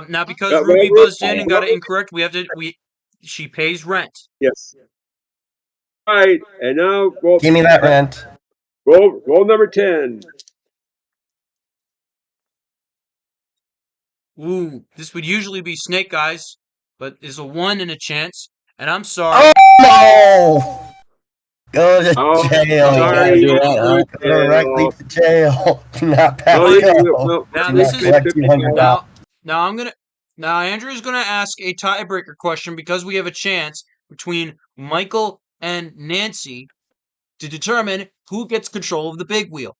Now because Well, Ruby well, buzzed in and got it incorrect, she pays rent. Yes. All right, and now Give me that rent. roll number 10. Ooh, this would usually be Snake Eyes, but there's a 1 in a chance, and I'm sorry. Oh no! Go to Oh, jail. sorry, do that, huh? Go directly to jail. Do not pass No, go. Now Do this not is collect $200. now Andrew's gonna ask a tiebreaker question because we have a chance between Michael and Nancy to determine who gets control of the big wheel.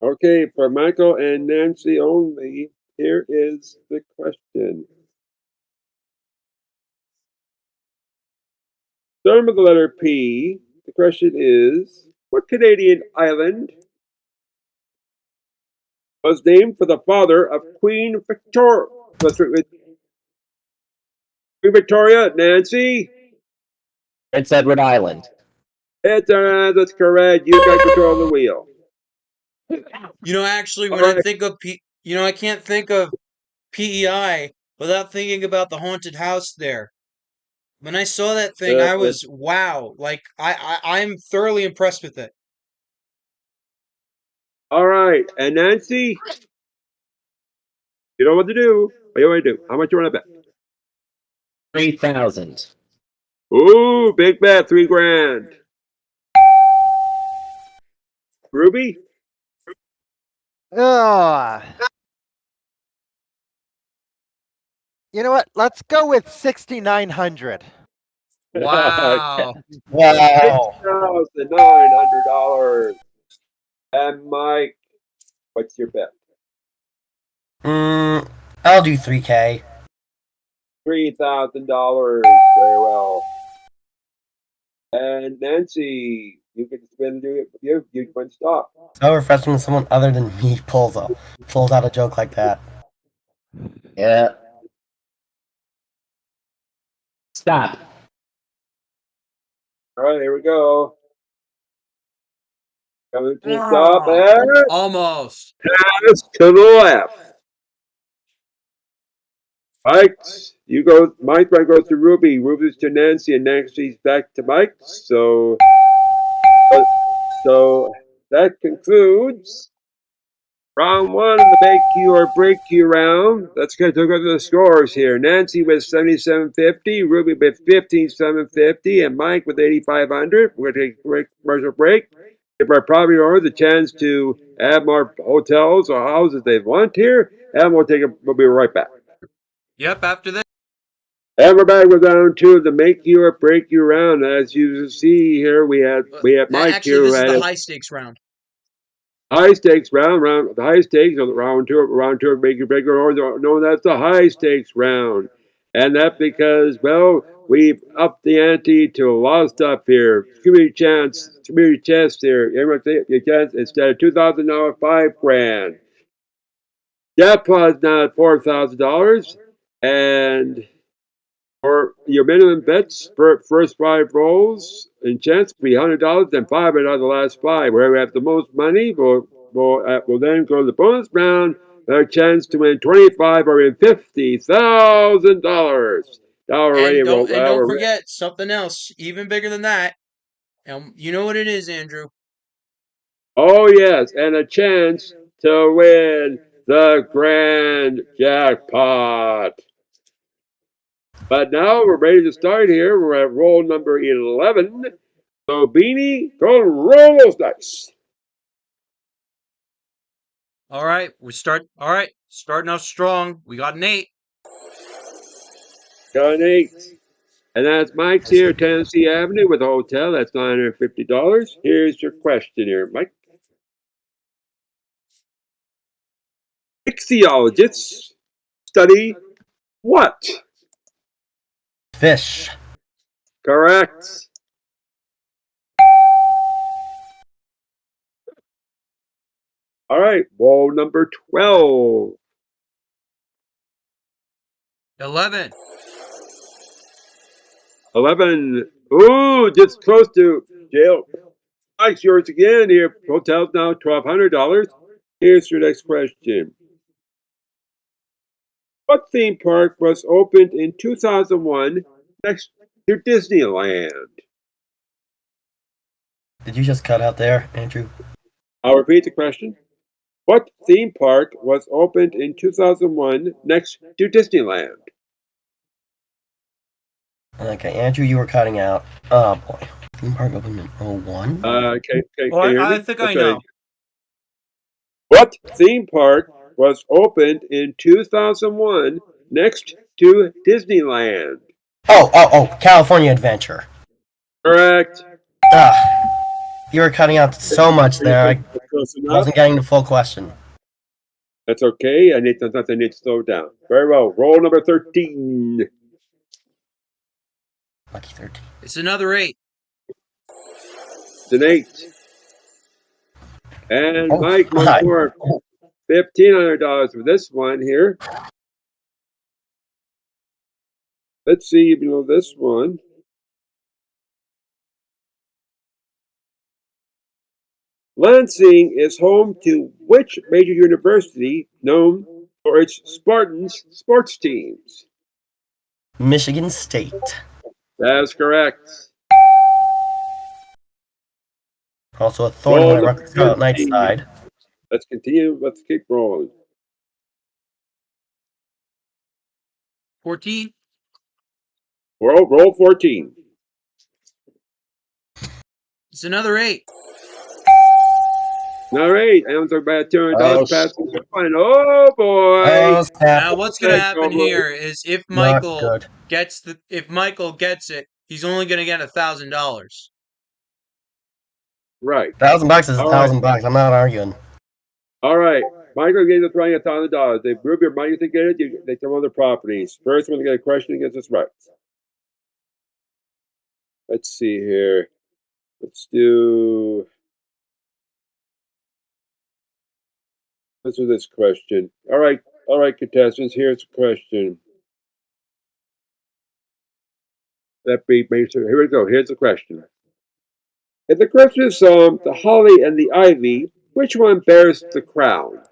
Okay, for Michael and Nancy only, here is the question. Starting with the letter P, the question is, what Canadian island was named for the father of Queen Victoria? Queen Victoria, Nancy? Prince Edward Island. That's correct. You got control of the wheel. Actually, when All I right. think of I can't think of PEI without thinking about the haunted house there. When I saw that thing, I was wow. Like I'm thoroughly impressed with it. All right. And Nancy, you know what to do. What do you want to do? How much you want to bet? 3,000. Ooh, big bet, $3,000. Ruby? Ugh. You know what? Let's go with 6,900. Wow. Wow. $6,900. And Mike, what's your bet? I'll do 3K. $3,000. Very well. And Nancy, you can spin you can stop. So refreshing when someone other than me pulls out a joke like that. Yeah. Stop. All right, here we go. Coming to the stop and Almost. pass to the left. Mike's, you go. Mike goes to Ruby. Ruby's to Nancy, and Nancy's back to Mike. So that concludes round one of the make you or break you round. Let's get to the scores here. Nancy with 7,750, Ruby with 15,750, and Mike with 8,500. We're going to take a quick commercial break. Give our property owner the chance to add more hotels or houses they want here, and we'll be right back. Yep, after this. And we're back with round two of the make you or break you round. As you see here, we have Mike Actually, here who this is had the a high stakes round. high stakes round. The high stakes of round two of make you break your or known as the high stakes round, and that's because we've upped the ante to a lot of stuff here. Community chest here. Everyone your chance instead of $2,000, $5,000. Jackpot is now at $4,000, and for your minimum bets for first 5 rolls and chance will be $100 and $500 the last 5. Wherever we have the most money, we'll then go to the bonus round. Our chance to win $25 or win $50,000. Now we're ready. And don't forget something else even bigger than that. And you know what it is, Andrew. Oh yes, and a chance to win the grand jackpot. But now we're ready to start here. We're at roll number 11. So, Beanie, go roll those dice. All right, starting off strong. We got an 8. Got an 8. And that's Mike's here, Tennessee Avenue with a hotel. That's $950. Here's your question here, Mike. Ichthyologists study what? Fish. Correct. All right, roll number 12. 11. 11. Ooh, just close to jail. Mike's yours again here. Hotel's now $1,200. Here's your next question. What theme park was opened in 2001 next to Disneyland? Did you just cut out there, Andrew? I'll repeat the question. What theme park was opened in 2001 next to Disneyland? Okay, Andrew, you were cutting out. Oh boy. Theme park opened in 01? Can you Well, hear me? I think I know. What theme park was opened in 2001 next to Disneyland? Oh, California Adventure. Correct. You were cutting out so much there. I Close enough. wasn't getting the full question. That's okay. I need to slow down. Very well. Roll number 13. Lucky 13. It's another 8. It's an 8. And Oh, Mike, hi. one more. $1,500 for this one here. Let's see if you know this one. Lansing is home to which major university known for its Spartans sports teams? Michigan State. That's correct. Also a thorn in my Roll Rutgers Scarlet Knights 13. side. Let's continue. Let's keep rolling. 14. Roll 14. It's another 8. All right, I don't talk about $200 Oh, passing one. Oh boy! Oh, snap. Now what's gonna Thank happen you. here is if Not Michael good. gets it, he's only gonna get $1,000. Right. $1,000 is All right. $1,000. I'm not arguing. All right. Michael gets a throwing $1,000. They prove your money to get it. They come on the properties. First one to get a question against us right. Let's see here. Let's do this question. All right, contestants. Here's the question. That beat me. So here we go. Here's the question. In the Christmas song, "The Holly and the Ivy," which one bears the crown?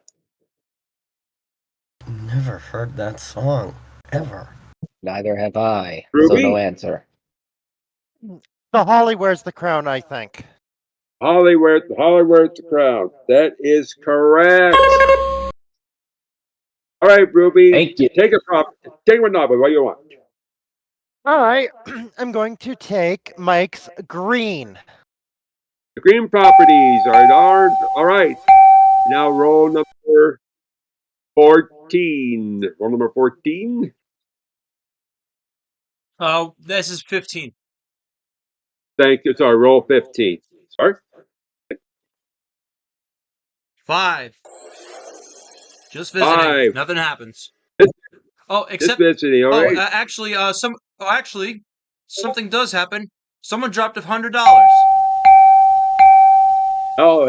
Never heard that song. Ever. Neither have I. So Ruby? no answer. The holly wears the crown, I think. Holly wears the crown. That is correct. All right, Ruby. Thank you. Take one now, but what do you want? All right, I'm going to take Mike's green. The green properties are all right. Now roll number 14. Roll number 14. Oh, this is 15. Thank you. Sorry, roll 15. Sorry. 5. Just visiting. 5. Nothing happens. Just Except visiting. All right. actually, something does happen. Someone dropped $100. Well,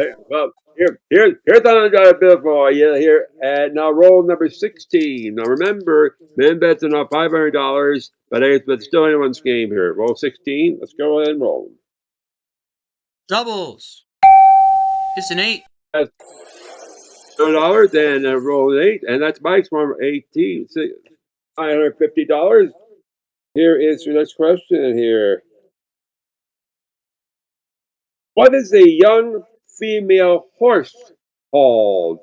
here's another bill for you here. And now roll number 16. Now remember, men bets are not $500, but it's still anyone's game here. Roll 16. Let's go ahead and roll. Doubles. It's an 8. That's $200, and roll an 8, and that's Mike's from 18. $950. Here is your next question here. What is a young female horse called?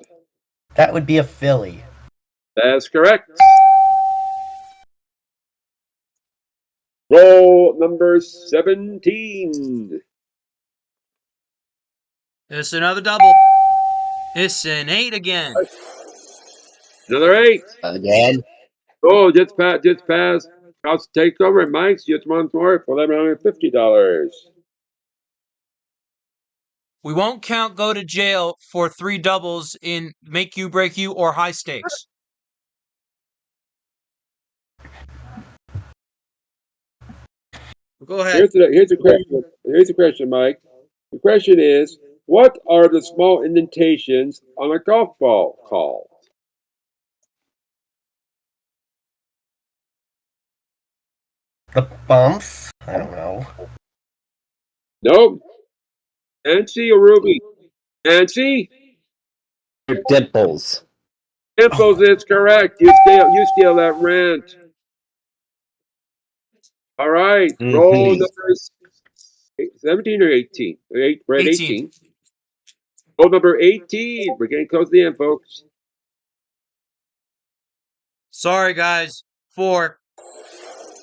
That would be a filly. That's correct. Roll number 17. It's another double. It's an 8 again. Another 8. Again? Oh, just pass. House takes over, and Mike's just once more for $1,150. We won't count go to jail for 3 doubles in make you, break you, or high stakes. Go ahead. Here's the question, Mike. The question is, what are the small indentations on a golf ball called? The bumps? I don't know. Nope. Nancy or Ruby? Nancy? Dimples. Dimples is correct. You steal that rent. All right. Roll numbers 17 or 18? We're at 18. Roll number 18. We're getting close to the end, folks. Sorry, guys. 4.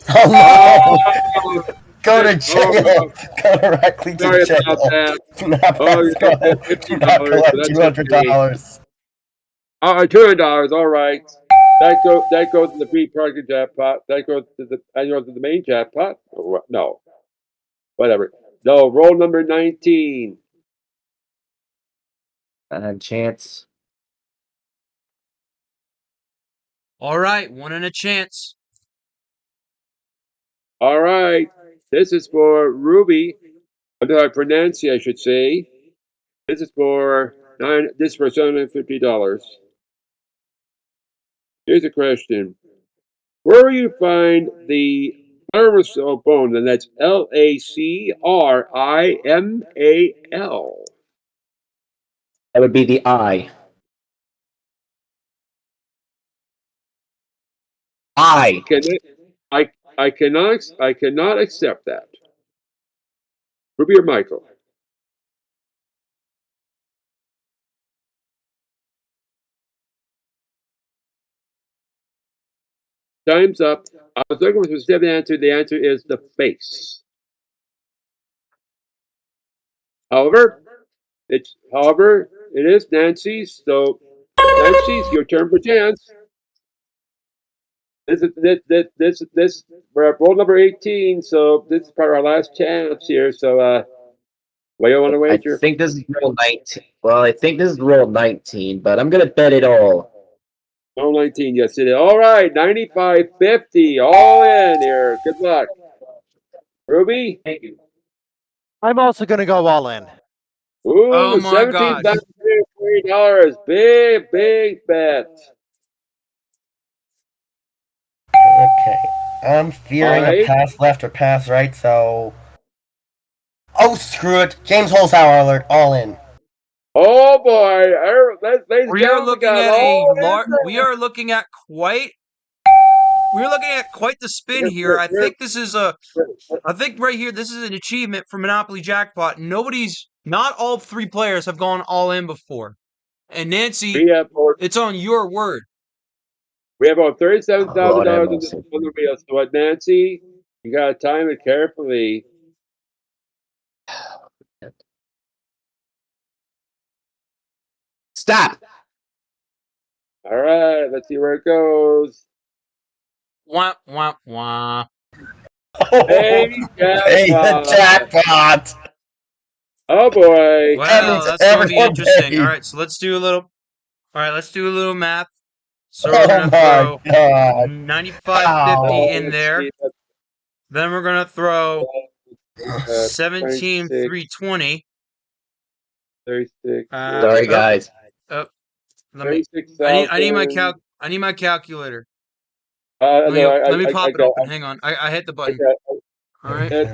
Oh no! Oh, Go to jail! no. Go directly to Sorry jail! about that. Do not Oh, you pass got that go. Do not $50, collect but that's $200. $200. All right. That goes to the pre-parking jackpot. That goes to the main jackpot. Or what? No. Whatever. No. Roll number 19. Chance. All right, 1 in a chance. All right. This is for Ruby. For Nancy, I should say. This is for $750. Here's a question. Where will you find the Lacrimal bone? And that's LACRIMAL. That would be the eye. I. I cannot accept that. Ruby or Michael? Time's up. I was looking for a specific answer. The answer is the face. However, It is Nancy's. So, Nancy's your turn for chance. This we're at roll number 18, so this is probably our last chance here. So, what do you want to I wager? think this is roll 19. Well, I think this is roll 19, but I'm gonna bet it all. Roll 19, yes it is. All right, 95.50, all in here. Good luck, Ruby. Thank you. I'm also going to go all in. Ooh, Oh my gosh. $17,320. Big bet. Okay. I'm fearing a Alright. pass left or pass right, so. Oh, screw it. James Holzhauer alert. All in. Oh boy, ladies and We are gentlemen, looking got at all we are looking at quite the spin in here. I there. think this is I think right here this is an achievement for Monopoly Jackpot. Not all three players have gone all in before. And Nancy, We have it's on your word. about $37,000 Lord have on mercy. the wheel. So what, Nancy? You gotta time it carefully. Stop! Alright, let's see where it goes. Wah wah wah. Hey, Hey, the jackpot! Oh boy. That Wow, means that's gonna be everyone interesting. paid. Alright, so let's do a little math. So we're Oh gonna my throw god. 95.50 How? in Let's there. see. Then we're gonna throw 26, 17,320. 36, Sorry, guys. Let me. 36,000. I need my calculator. No, Let me I pop it go. open. Hang on. I hit the button. All right. You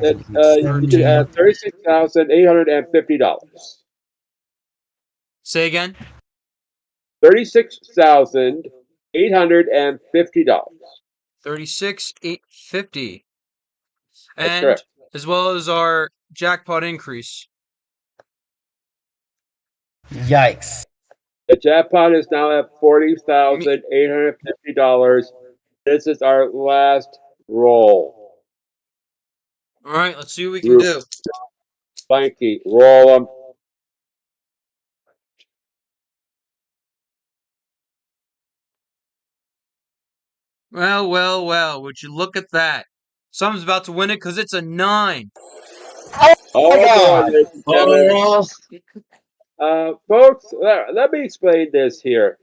should add $36,850. Say again. $36,850. 36,850. That's And correct. as well as our jackpot increase. Yikes. The jackpot is now at $40,850. This is our last roll. All right. Let's see what we can do. Blanky, roll them. Well. Would you look at that? Someone's about to win it because it's a 9. Oh, my boy, God. ladies and gentlemen. Oh, Folks, let me explain this here.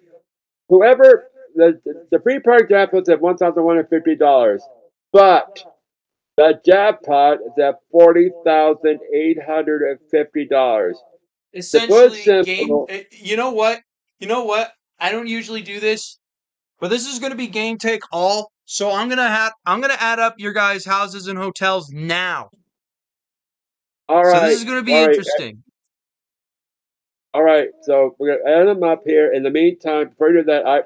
Whoever the free park jackpot's at $1,150, but the jackpot is at $40,850. Essentially, Simple. You know what? I don't usually do this, but this is going to be game take all. So I'm gonna add up your guys' houses and hotels now. All So this right, is going to be all right, interesting. all right. So we're gonna add them up here. In the meantime, before you do that, I'll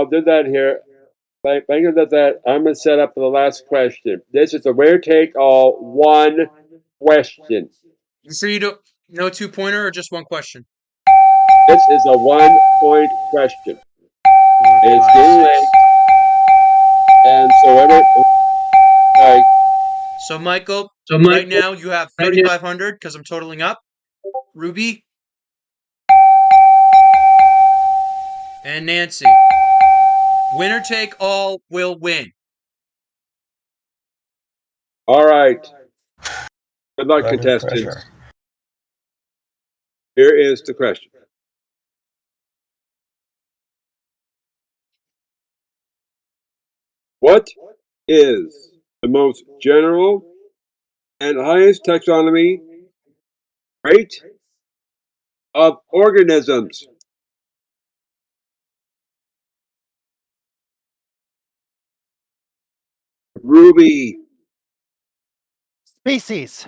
do that here. Thank you for that. I'm gonna set up for the last question. This is a winner take all one question. You sure you don't no 2-pointer or just one question? This is a 1 point question. It's getting late, and so like, So Michael, right now you have 3,500 because I'm totaling up. Ruby and Nancy. Winner take all will win. all right. Good luck, Under contestants. pressure. Here is the question. What is the most general and highest taxonomy rate of organisms? Ruby. Species.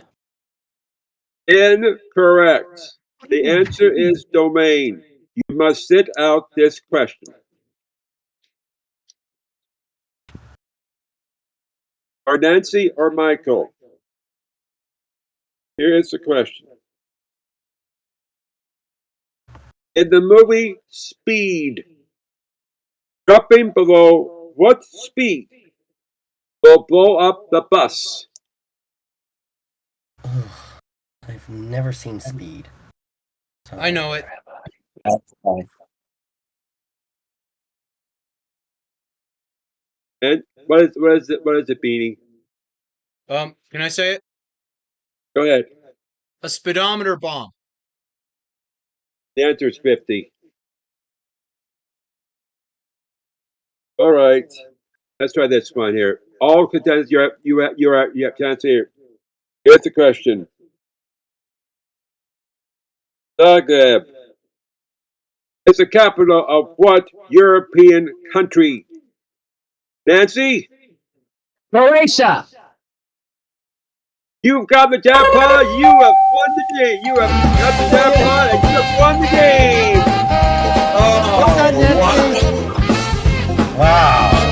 Incorrect. The answer is domain. You must sit out this question. Or Nancy or Michael. Here is the question. In the movie Speed, dropping below what speed will blow up the bus? I've never seen Speed. I know it. That's fine. And what is it, Beanie? Can I say it? Go ahead. A speedometer bomb. The answer is 50. All right. Let's try this one here. All contenders, you have chance here. Here's the question. Zagreb is the capital of what European country? Nancy, Croatia. you've got the jackpot. You have won the game. You have got the jackpot, and you have won the game. Well done, Nancy. Wow.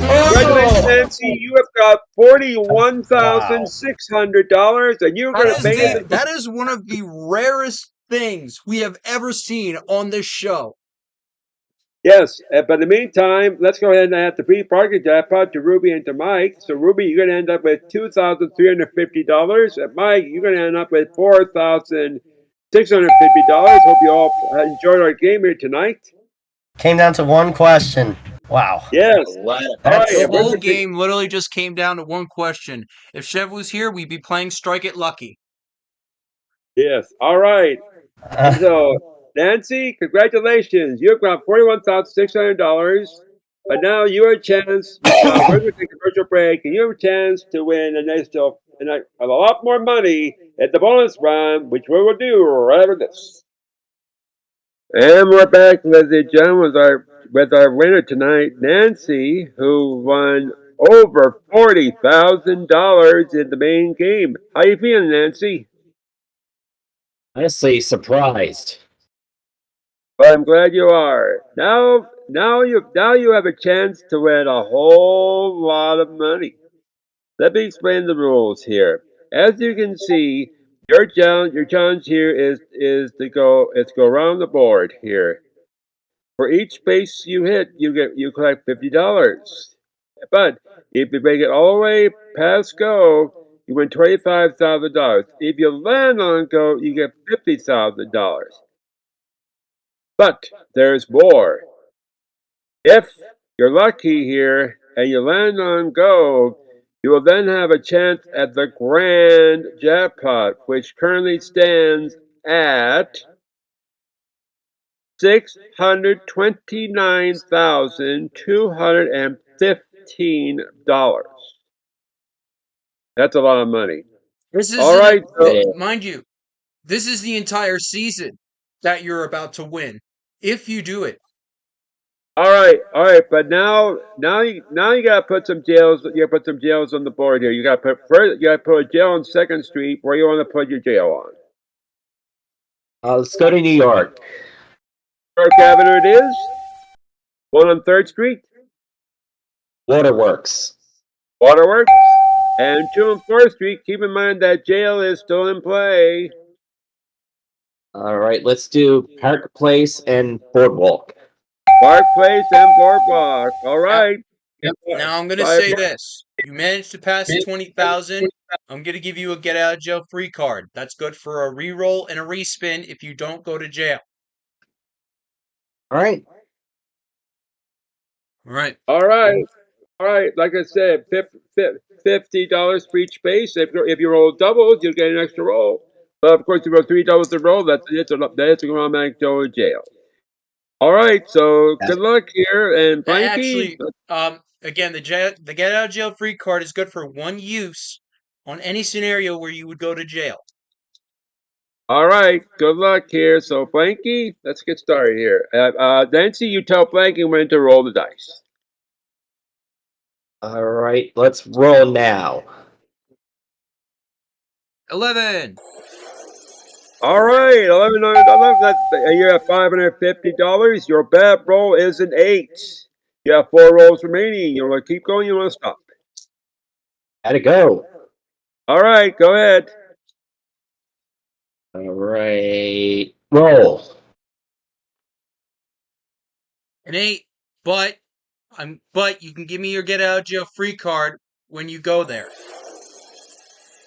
Congratulations, Nancy. You have got $41,600, and you're going to pay it. That is one of the rarest things we have ever seen on this show. Yes, but in the meantime, let's go ahead and add the free parking jackpot to Ruby and to Mike. So, Ruby, you're going to end up with $2,350. And Mike, you're going to end up with $4,650. Hope you all enjoyed our game here tonight. Came down to one question. Wow. Yes. That's The whole game literally just came down to one question. If Chev was here, we'd be playing Strike It Lucky. Yes. All right. So, Nancy, congratulations. You've got $41,600. But now you have a chance. We're going to take a commercial break, and you have a chance to win a lot more money at the bonus round, which we will do right after this. And we're back, ladies and gentlemen, with our winner tonight, Nancy, who won over $40,000 in the main game. How you feeling, Nancy? Honestly, surprised. Well, I'm glad you are. Now you have a chance to win a whole lot of money. Let me explain the rules here. As you can see, your challenge here is to go around the board here. For each space you hit, you collect $50. But if you make it all the way past go, you win $25,000. If you land on go, you get $50,000. But there's more. If you're lucky here and you land on go, you will then have a chance at the grand jackpot, which currently stands at $629,215. That's a lot of money. This is All right. mind you, this is the entire season that you're about to win. If you do it. All right. But now you gotta put some jails. You gotta put some jails on the board here. You gotta put a jail on 2nd Street. Where you want to put your jail on? Let's go to New York. Park Avenue it is. One on 3rd Street. Waterworks. Waterworks. And 2 on 4th Street. Keep in mind that jail is still in play. All right, let's do Park Place and Boardwalk. Park Place and Boardwalk. All right. Now I'm gonna say this. You managed to pass 20,000. I'm gonna give you a get out of jail free card. That's good for a re-roll and a respin if you don't go to jail. All right. All right. All right. Like I said, $50 for each space. If you roll doubles, you'll get an extra roll. But of course, if you roll 3 doubles in a row, that's an automatic go to jail. All right. So good luck here, and Blanky. Actually, again, the get out of jail free card is good for one use on any scenario where you would go to jail. All right. Good luck here. So Blanky, let's get started here. Nancy, you tell Blanky when to roll the dice. All right, let's roll now. 11. All right, 11. You have $550. Your bad roll is an 8. You have 4 rolls remaining. You want to keep going? You want to stop? Gotta go. All right, go ahead. All right, roll. An 8, but you can give me your get out of jail free card when you go there.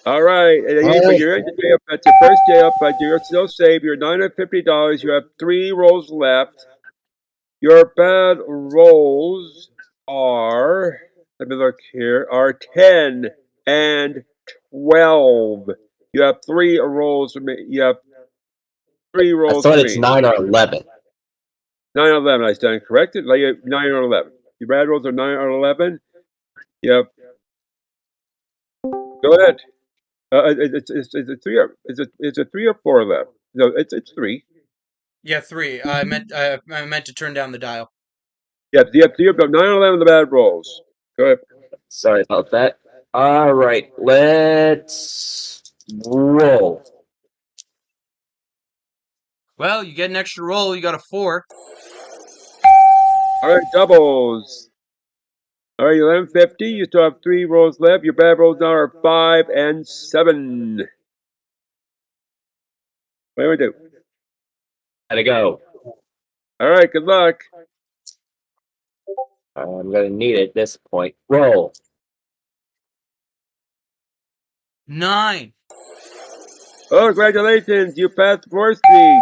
All right, and All but right. you're in the jail. That's your first jail, but you're still safe. You're $950. You have 3 rolls left. Your bad rolls are, let me look here, are 10 and 12. You have 3 rolls. You have 3 I rolls thought it's remaining. 9 or 11. 9 or 11, I stand corrected. Like 9 or 11. Your bad rolls are 9 or 11. Yep. Go ahead. It's a 3 or it's a 3 or 4 left. No, it's 3. Yeah, 3. I meant to turn down the dial. Yep. You have 9 or 11 the bad rolls. Go ahead. Sorry about that. All right, let's roll. Well, you get an extra roll. You got a 4. All right, doubles. All right, 1150. You still have 3 rolls left. Your bad rolls now are 5 and 7. What do we do? Gotta go. All right, good luck. I'm gonna need it at this point. Roll. 9. Oh, congratulations. You passed the 4th speed.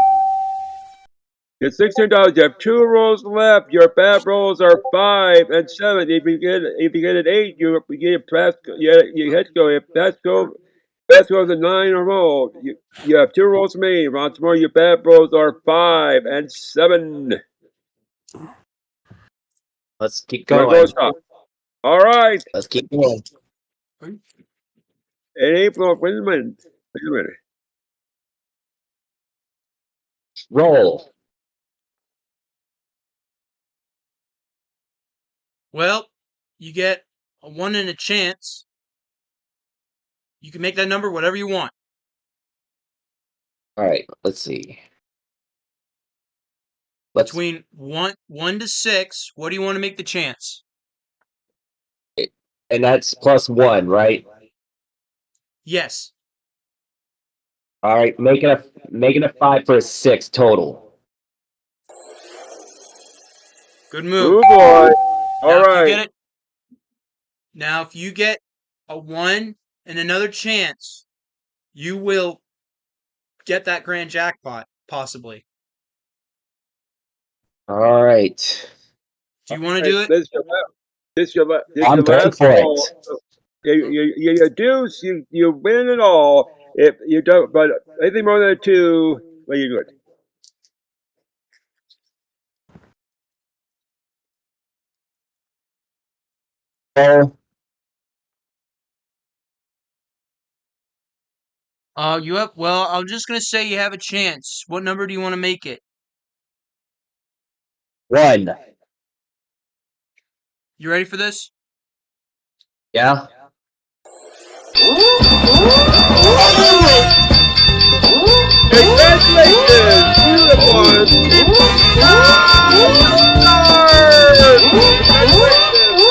You're $600. You have 2 rolls left. Your bad rolls are 5 and 7. If you get an 8, you get past. You hit go. If that's go. Best rolls a 9 or more. You have 2 rolls remaining. Once more, your bad rolls are 5 and 7. Let's keep You wanna going. go stop? All right. Let's keep going. In April, wait a minute. Wait a minute. Roll. Well, you get a 1 in a chance. You can make that number whatever you want. All right, let's see. Let's Between 1 to 6, what do you want to make the chance? and that's +1, right? Yes. All right, make it a 5 for a 6 total. Good move. Oh boy. All Now, if you right. get it, now if you get a 1 and another chance, you will get that grand jackpot, possibly. All right. Do you want to do it? This is your I'm going last for roll. it. You deuce, you win it all. If you don't, but anything more than a 2, well, you're good. Roll. You have, well, I'm just going to say you have a chance. What number do you want to make it? 1. You ready for this? Yeah. Congratulations! You have won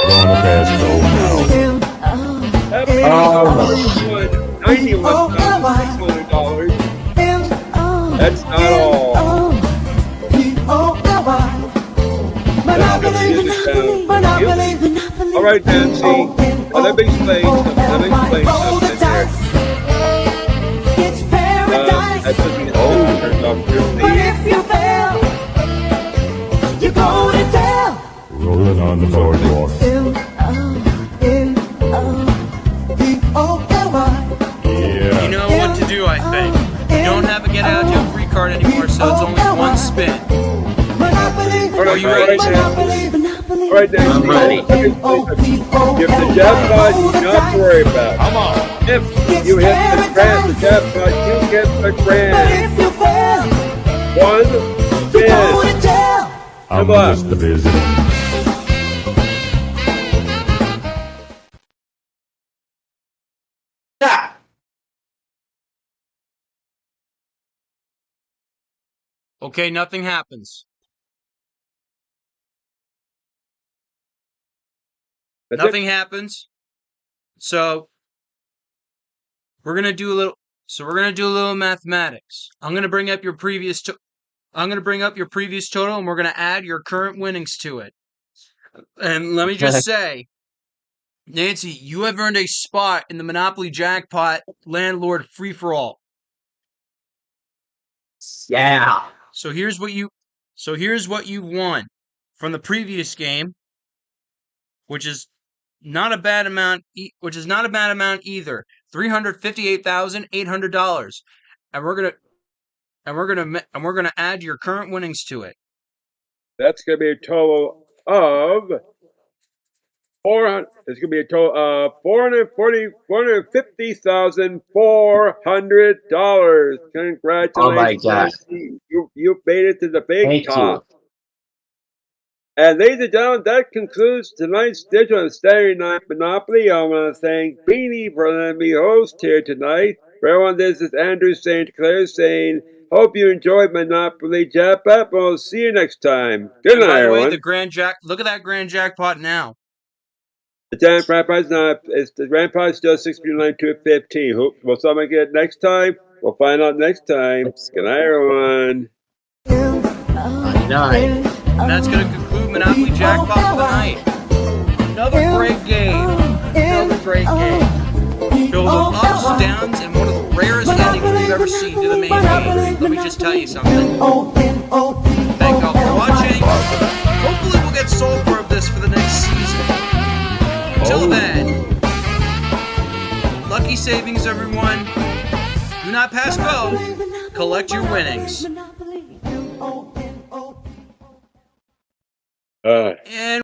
Gonna pass it over now. $91,600. That's not all. All right, Nancy. Let me explain something. Let me explain something there. That doesn't turn off your sleeve. Rolling on the boardwalk. You know what to do, I think. You don't have a get out of jail free card anymore, so it's only 1 spin. Are you ready? All right, Nancy. I'm ready. Let me explain something. If the jackpot, you don't have to worry about. Come on. If you hit the jackpot, you get the grand. 1 spin. I'm Good luck. just a visitor. Ah! Okay, nothing happens. That's Nothing happens. So we're gonna do a little. So we're gonna do a little mathematics. I'm gonna bring up your previous. I'm gonna bring up your previous total, and we're gonna add your current winnings to it. And let me just say, Nancy, you have earned a spot in the Monopoly Jackpot Landlord Free-for-All. Yeah. So here's what you won from the previous game, which is not a bad amount. Either. $358,800, and we're gonna add your current winnings to it. That's going to be a total of it's going to be a total of $450,400. Congratulations, Oh my God. Nancy. You made it to the big Thank top. you. And ladies and gentlemen, that concludes tonight's edition of Saturday Night Monopoly. I want to thank Beanie for letting me host here tonight. For everyone, this is Andrew St. Clair saying, hope you enjoyed Monopoly Jackpot. We'll see you next time. Good And night, by the way, everyone. look at that grand jackpot now. The grand prize the grand prize still 659,215. Will someone get it next time? We'll find out next time. Good night, everyone. 99. And that's going to conclude Monopoly Jackpot for the night. Another great game. Filled with ups, downs, and one of the rarest endings we've ever seen to the main game. Let me just tell you something. Thank y'all for watching. Hopefully we'll get sold for this for the next season. Until then, lucky savings, everyone. Do not pass go. Collect your winnings. And